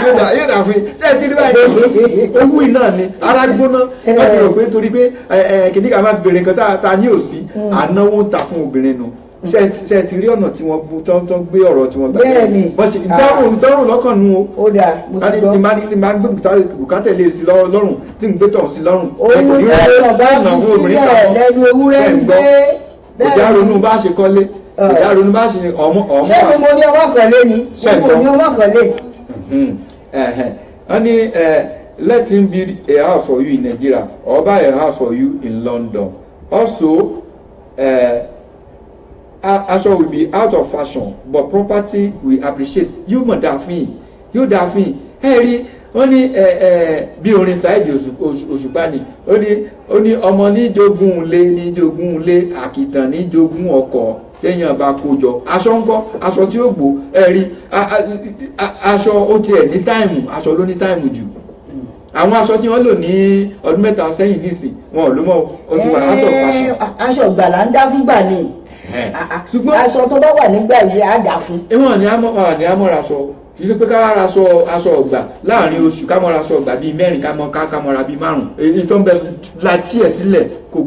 yóò dà fún yín ṣé ẹ ti rí báyìí owó yìí náà ni ara gbóná wọ́n ti rò pé torí pé kìnnìkan máa ti bèrè nǹkan tá a ní òsì ànáwó ta fún obìnrin nu ṣe ti rí ọ̀nà tí wọ́n bu tán gbé ọ̀rọ̀ tí wọ́n gbà bọ́n ṣe ìdárò lọ́kàn nu o ó dà tí máa ń gbé bùkátà lè sí lọ́rùn tí ń gbé tọ̀ sí lọ́rùn òun ní ọ̀gá mi sílẹ̀ lẹ́nu ewúrẹ́ ń gbé kò já ronú bá ṣe kọ́lé kò já ronú bá ṣe ọmọ ṣé mo ní ọmọ kan lé ni mo ní ọmọ kan lé. wọ́n ní let him build a house for you in Nigeria or buy a house for you in London also aṣọ will be out of fashion but property we appreciate yóò mọ̀ dáfín yóò dáfín ẹ rí wọ́n ní bí orin Saheed Òṣùpá ni ó ní ọmọ níjogún ilé àkìtàn níjogún ọkọ̀ téèyàn bá kó jọ aṣọ ńkọ́ aṣọ tí ó gbó ẹ rí aṣọ ó tiẹ̀ ní táìmù aṣọ ló ní táìmù jù àwọn aṣọ tí wọ́n lò ní ọdún mẹ́ta sẹ́yìn nísìn wọn ò ló mọ́ ó ti wà out of fashion. aṣọ gbàlà ń dá fúngbà ni ṣùgbọ́n aṣọ tó bá wà nígbà yìí á dà fún. ìwọ̀n ni a mọ́ra aṣọ kì í ṣe pé ká ra aṣọ ọgbà láàrin oṣù ká mọ́ra aṣọ ọgbà bíi mẹ́rin ká mọ́ra bíi márùn-ún èyí tó ń bẹ láti ẹ̀ sílẹ̀ kò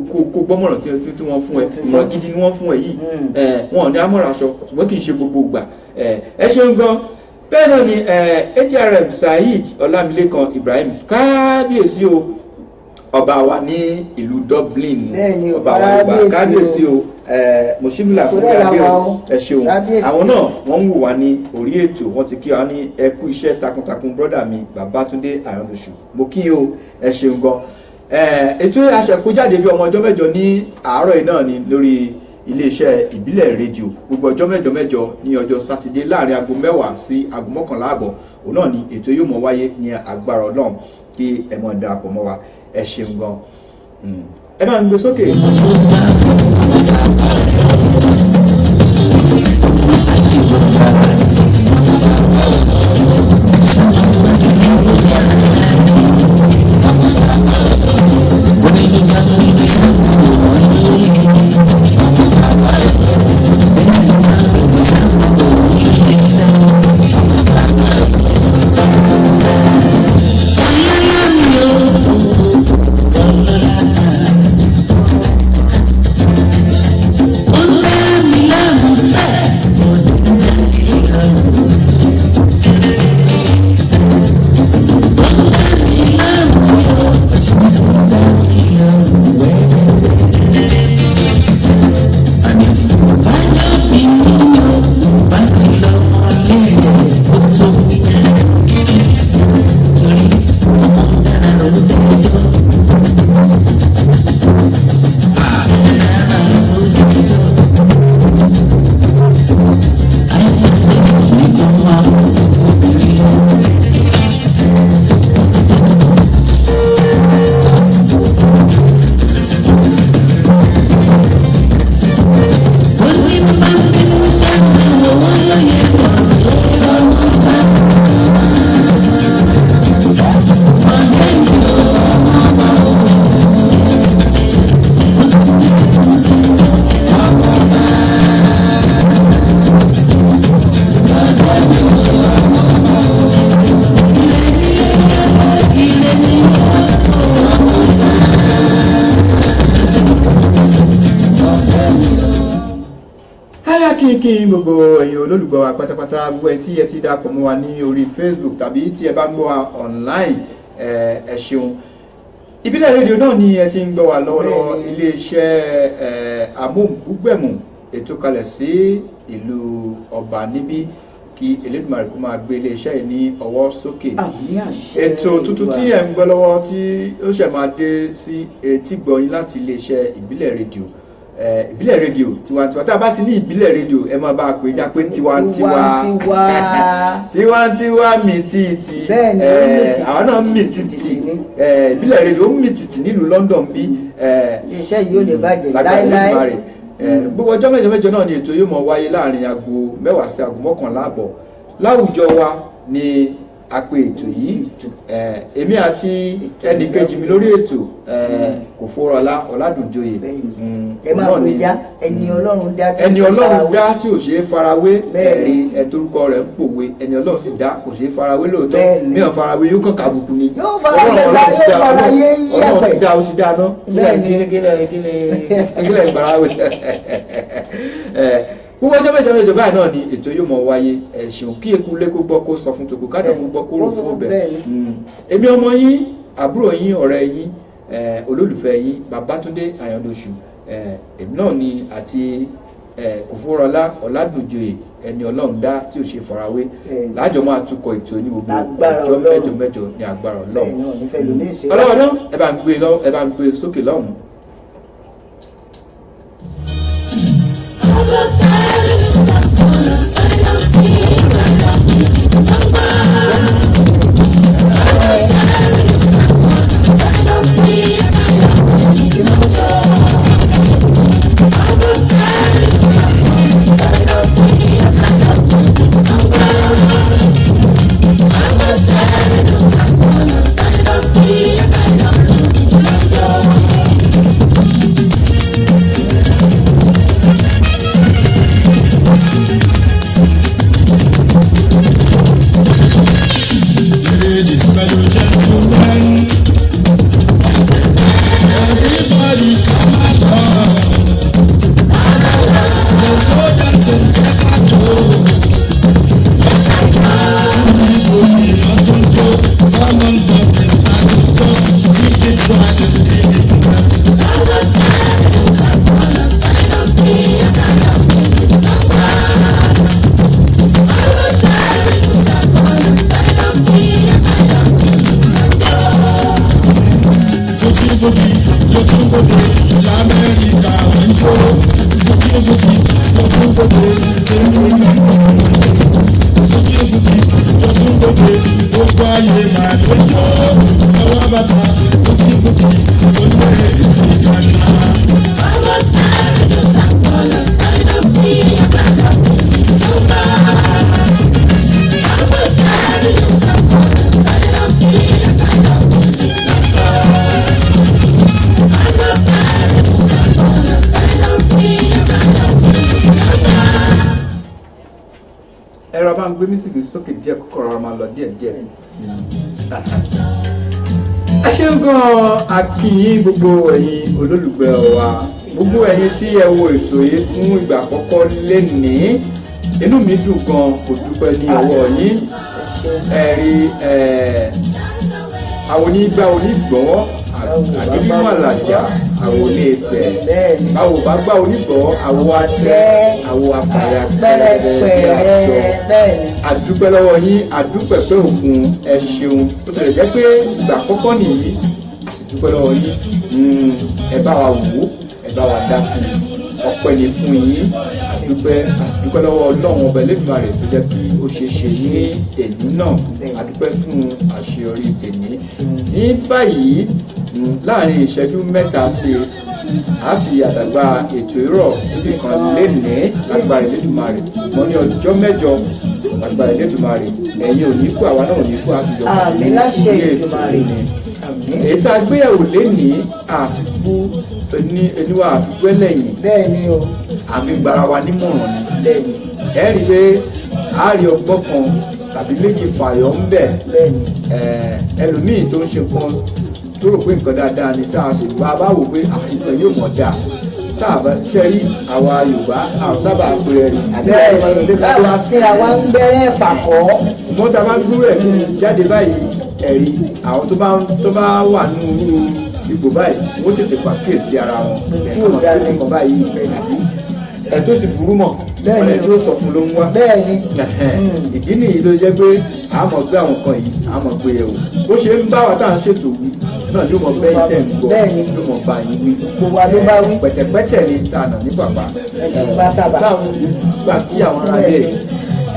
gbọ́mọ̀ràn tí wọ́n fún ẹ ìmọ̀ gidi ni wọ́n fún ẹ yìí wọn ni a mọ́ra aṣọ ṣùgbọ́n kì í ṣe gbogbo ìgbà ẹ ṣeun gan bẹ́ẹ̀ náà ni HRM Saheed Ọlámilékan Ibrahim kábíyèsí o ọba wa ní ìlú Dublin ọba wa Yorùbá kábíyèsí o mọ̀ṣíbìlà fún kábíyèsí ẹ ṣeun àwọn náà wọ́n ń wò wá ní orí ètò wọ́n ti kí wa ní ẹ kú iṣẹ́ takuntakun brọ́dà mi Babátúndé Àyàndòṣù mo kí o ẹ ṣeun gan ètò àṣẹkójáde bí ọmọ ọjọ́ mẹ́jọ ní àárọ̀ yìí náà ni lórí iléeṣẹ́ ìbílẹ̀ rédíò gbogbo ọjọ́ mẹ́jọ ní ọjọ́ sátidé láàrin aago 10 sí aago 11 ààbọ̀ òun náà ni ètò yóò mọ wáyé ní agbára Ọlọ́run kí ẹ mọ̀ darapọ̀ mọ́ wa ẹ ṣeun gan ẹ máa ń gbé sókè. kí gbogbo ẹ̀yin olólùgbọ́ wa pátápátá gbogbo ẹ̀ tí ẹ ti darapọ̀ mọ́ wa ní orí Facebook tàbí tí ẹ bá ń gbọ́ wa online ẹ ṣeun. Ìbílẹ̀ rédíò náà ni ẹ ti ń gbọ́ wa lọ́wọ́lọ́wọ́ iléeṣẹ́ amóhùnbúgbẹ̀mù ètò kalẹ̀ sí ìlú ọba níbí kí Elédùmarè kó máa gbé iléeṣẹ́ yìí ní ọwọ́ sókè. Ètò tuntun tí ẹ ń gbọ́ lọ́wọ́ tí ó ṣẹ̀ máa dé sí etí gbọ̀yìn láti iléeṣẹ́ ìbílẹ̀ rédíò ìbílẹ̀ rédíò tiwantiwa tá a bá ti ní ìbílẹ̀ rédíò ẹ máa bá a pè já pé tiwantiwa tiwantiwa mi títì àwọn náà mi títì ìbílẹ̀ rédíò mi títì nílùú London bí iṣẹ́ yìí ò lè bàjẹ́ láíláí. Gbogbo ọjọ́ mẹ́jọ náà ni ètò yóò mọ wáyé láàrin aago 10 sí aago 11 ààbọ̀ láwùjọ wa ni a pè ètò yìí èmi àti ẹnì kejì mi lórí ètò Kòfórọlá Ọládùnjoyè ẹ máa pè já ẹni Ọlọ́run dá tí ò ṣeé farawé ẹ̀rí ẹ̀tọ́rúkọ rẹ̀ ń pòwe ẹni Ọlọ́run sì dá kò ṣeé farawé lóòótọ́ mìíràn farawé yóò kàn kàbùkù ni Ọlọ́run ti dá ó ti dá ná kílẹ̀ ìfarawé gbogbo ọjọ́ mẹ́jọ báyìí náà ni ètò yóò mọ̀ wáyé ẹ̀sùn kí eku lé kó gbọ́ kó sọ fún tòkó kádà kó gbọ́ kó rò fún ọbẹ̀ èmi ọmọ yín àbúrò yín ọ̀rẹ́ yín olólùfẹ́ yín Babátúndé Àyàndòṣù èmi náà ni àti Kòfórọlá Ọládùnjoyè ẹni Ọlọ́run dá tí ò ṣe farawé láàjọ máa tukọ̀ ètò ní gbogbo ọjọ́ mẹ́jọ ní agbára Ọlọ́run ọlọ́wọ́ náà ẹ bá ń gbé sókè lọ́hùn-ún. ẹ̀rọ bá ń gbé mísìkì sókè díẹ̀ kókó ọ̀rọ̀ máa lọ díẹ̀ díẹ̀. ẹ ṣeun gan-an akínyìn gbogbo ẹ̀yin olólùgbẹ́ wa gbogbo ẹ̀yin tí ẹ wo ètò yìí fún ìgbà àkọ́kọ́ lénìí inú mi dùn gan-an kò dúpẹ́ ní ọwọ́ yín ẹ̀rí àwọn onígbà onígbọ̀wọ́ àdébímọ̀ àlàjà àwọn onífẹ̀ báwo bá gbà onígbọ̀wọ́ àwọn atẹ́ àwọn apàyà pẹ́ẹ́pẹ́ẹ́ àdúpẹ́ lọ́wọ́ yín àdúpẹ́ pé òkun ẹ ṣeun ó tẹ̀lé jẹ́ pé ìgbà àkọ́kọ́ nìyí àdúpẹ́ lọ́wọ́ yín ẹ bá wa wò ó ẹ bá wa dá sí i ọpẹ́ ni fún yín àdúpẹ́ lọ́wọ́ Ọlọ́run ọba Elédùmarè tó jẹ́ kí ó ṣe ṣe ní èyí náà àdúpẹ́ fún àṣeyọrí tèmi ní báyìí láàrin ìṣẹ́jú mẹ́ta sí a fi àdàgbà ètò ìrọ̀ níbi kan lénìí lágbára Elédùmarè mọ́ ní ọjọ́ mẹ́jọ lágbára Elédùmarè ẹ̀yin ò ní kú àwa náà ò ní kú àfijọ́ àmì láṣẹ Elédùmarè èyí tá a gbéyàwó lénìí àfikú oníwà àfikú ẹlẹ́yìn bẹ́ẹ̀ ni o àfi gbara wa nímọ̀ràn ni lẹ́yìn ẹ rí i pé a rí ọgbọ́n kan tàbí méjì fàyọ̀ ń bẹ̀ lẹ́yìn ẹlòmíì tó ń ṣe kan tó rò pé nǹkan dáadáa ni tá a sì bá a bá wò pé àìsàn yóò mọ̀ dáa tá a bá ṣẹ́rí àwa Yorùbá àwọn sábà pé ẹ̀rí bẹ́ẹ̀ báwa síra wa ń bẹ̀rẹ̀ pàkọ́ ṣùgbọ́n tá a bá dúró ẹ̀ jáde báyìí ẹ̀rí àwọn tó bá wà nínú ipò báyìí wọ́n tètè pàkíyèsí ara wọn ẹ̀ka tó ti kàn báyìí ìfẹ́ ìdàbí ẹ̀ tó sì burú mọ̀ ọ̀nà tí ó sọ fún ló ń wá. bẹ́ẹ̀ ni ìdí nìyí ló jẹ́ pé àmọ̀ gbé àwọn kan yìí àmọ̀ gbé yẹ̀wò bó ṣe ń bá wa tá à ń ṣètò wí náà ló mọ̀ bẹ́ẹ̀ tẹ̀ ń gbọ́ ló mọ̀ bá yín wí. gbogbo wa ló bá wí. pẹ̀tẹ̀pẹ̀tẹ̀ ni tànà ní bàbá bá sábà. táwọn gbà kí àwọn ará dé.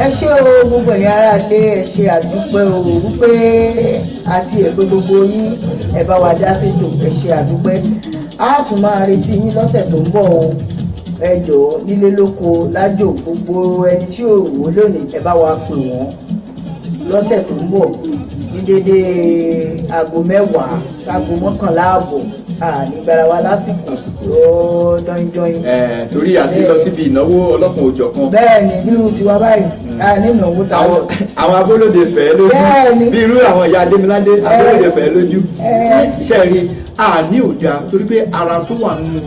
ẹ ṣé o gbogbo ẹ̀yin ará ilé ẹ ṣe àdúpẹ́ o wípé àti èpè gbogbo yín ẹ bá wa dá sétò ẹ ṣe àdúpẹ́ a tún máa retí yín lọ́sẹ̀ tó ń bọ̀ o ẹ jọ̀ọ́ nílé lóko lájò gbogbo ẹni tí ò wò lónìí ẹ bá wa pè wọ́n lọ́sẹ̀ tó ń bọ̀ ní dédé aago 10 aago 11 ààbọ̀ nígbàrá wa lásìkò ó dọ́yìn. torí àti lọ síbi ìnáwó ọlọ́kan òjọ̀ kan. bẹ́ẹ̀ ni nínú tiwa báyìí nínú owó tá a lọ. àwọn abólóde fẹ́ lójú bí irú àwọn ìyá adémiládé abólóde fẹ́ lójú iṣẹ́ rí àní òjà torí pé ara tó wà nínú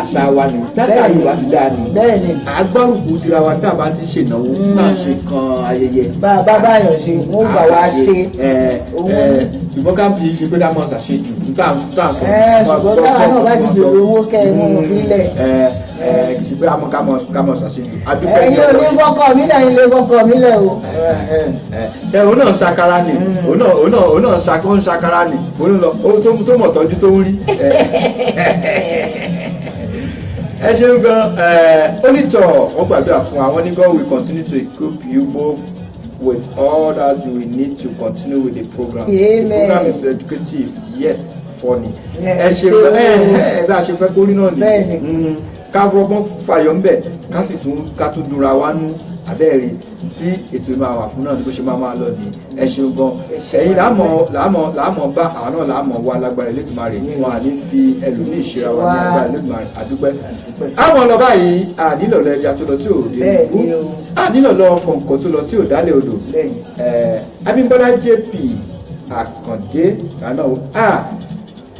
àṣà wa ni dáṣà Yorùbá ti dáa ni bẹ́ẹ̀ni agbárùkù tira wa tá a bá ti ṣènáwó náà ṣe kan ayẹyẹ. bá báyọ̀ ṣe wọ́n gbà wá ṣe. ṣùgbọ́n ká fi ṣe pé ká mọ̀ ṣàṣejù níta sọ. ṣùgbọ́n táwa náà bá ti bèrè owó kẹ́ ẹ̀ mú sílẹ̀. kì í ṣe pé ká mọ̀ ṣàṣejù. ẹ̀yin ò ní fọkọ̀ mi lẹ̀ ilé fọkọ̀ mi lẹ̀ o. òun náà ṣakara ni òun náà ṣakara ni òun lọ tó mọ̀ tọ́jú tó ń rí. ẹ ṣeun gan onítọ̀ wọ́n gbàdúrà fún àwọn ní God will continue to equip you both with all that you will need to continue with the program. Amen. The program is educative, yes, funny. Ẹ ṣeun gan ẹ ṣe fẹ́ kórí náà ni ká rọgbọ́n fàyọ̀ ń bẹ̀ ká sì tún dunra wá nú abẹ́rẹ́ tí ètò ìmọ̀ àwọn àfún náà ní bó ṣe máa lọ ní ẹ ṣeun gan ẹ̀yin láàmọ̀ bá àwọn náà láàmọ̀ wá lágbára Elédùmarè wọn à ní fi ẹlòmíì ṣera wa ní agbára Elédùmarè àdúpẹ́. àwọn lọ báyìí ànílò lọ ẹja tó lọ tí ò dé ìlú ànílò lọ kọ̀ǹkọ̀ tó lọ tí ò dálé odò Abímbọ́lá JP Àkàndé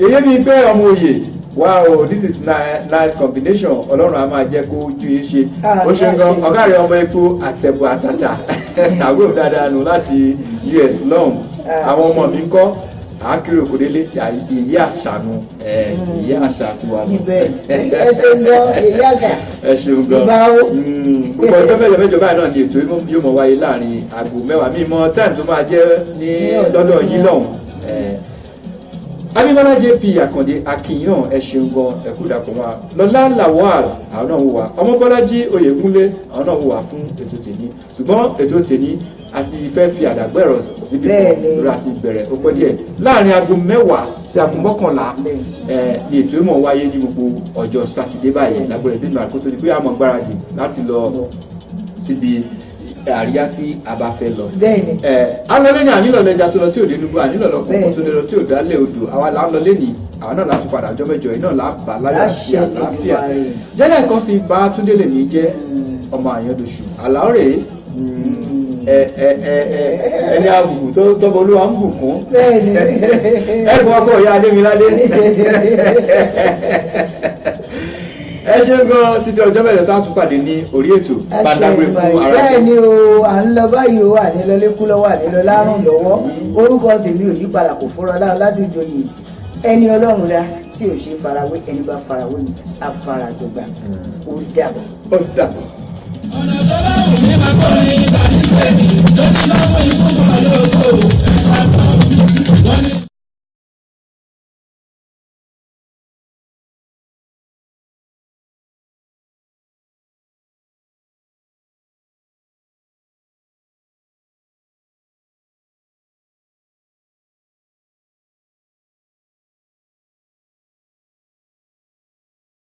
èyí ni pé ọmọ òye wow this is nice combination ọlọ́run a máa jẹ́ kó ju yín ṣe ó ṣe ń gan ọ̀gá rẹ̀ ọmọ epo àtẹ̀bù àtàtà àbúrò dáadáa nù láti US lọ́hùn àwọn ọmọ mi ń kọ́ àákìrò kò délé ìyí àṣà nu ìyí àṣà ti wà nù. ẹ ṣe ń lọ ìyí àṣà ẹ ṣeun gan gbogbo ọjọ́ mẹ́jọ báyìí náà ni ètò yóò mọ̀ wáyé láàrin aago 10 mímọ́ táìmù tó máa jẹ́ ní lọ́dọ̀ yín lọ́hùn. Abímbọ́lá JP Àkàndé akínyàn ẹ ṣeun gan ẹkú dàpọ̀ wá Lọlá Lawal àwọn náà wò wá Ọmọbọ́lájí Oyèkúnlé àwọn náà wò wá fún ètò tèmi ṣùgbọ́n ètò tèmi àti fẹ́ fi àdàgbẹ̀rọ síbi kan lórí àti bẹ̀rẹ̀ ó pẹ́ díẹ̀ láàrin aago 10 sí aago 11 ní ètò ìmọ̀ wáyé ní gbogbo ọjọ́ sátidé báyìí lágbẹ̀rẹ̀ bí màá kó tó di pé àmọ́ gbáradì láti lọ síbi àríyá tí a bá fẹ́ lọ. àwọn lẹ́yìn ànílọ̀ lẹ́jà tó lọ tí ò dé nubu ànílọ̀ lọ kọ̀ọ̀kan tó lè lọ tí ò dálé odò àwa là ń lọ lẹ́nìí àwọn náà láti padà ọjọ́ mẹ́jọ yìí náà láàbà láyọ̀ àti àlàáfíà. jẹ́lẹ̀ kan sí bá Túndé lè ní jẹ́ ọmọ àyàndòṣù àlàórè ẹni àbùkù tó tọ́bọ̀ olúwa ń bùkún ẹ̀kọ́ ọkọ̀ ìyá Adémiládé ẹ ṣe gan títí ọjọ́ mẹ́jọ tá a tún pàdé ní orí ètò Bàdágbére fún ara bẹ́ẹ̀ ni o à ń lọ báyìí o ànílọ lékú lọ́wọ́ ànílọ lárùn lọ́wọ́ orúkọ tèmi ò yípadà kò fúnra Ọládùnjoyè ẹni Ọlọ́run dá tí ò ṣe farawé ẹni bá farawé ni afarajọgbà ó dàbọ̀. ó dàbọ̀. ọ̀nà tó bá wù mí máa kọ́ ní ìgbà nígbà mi lójú lọ́wọ́ ikú mọ́ lóko ẹ̀ka kan wọ́n ní.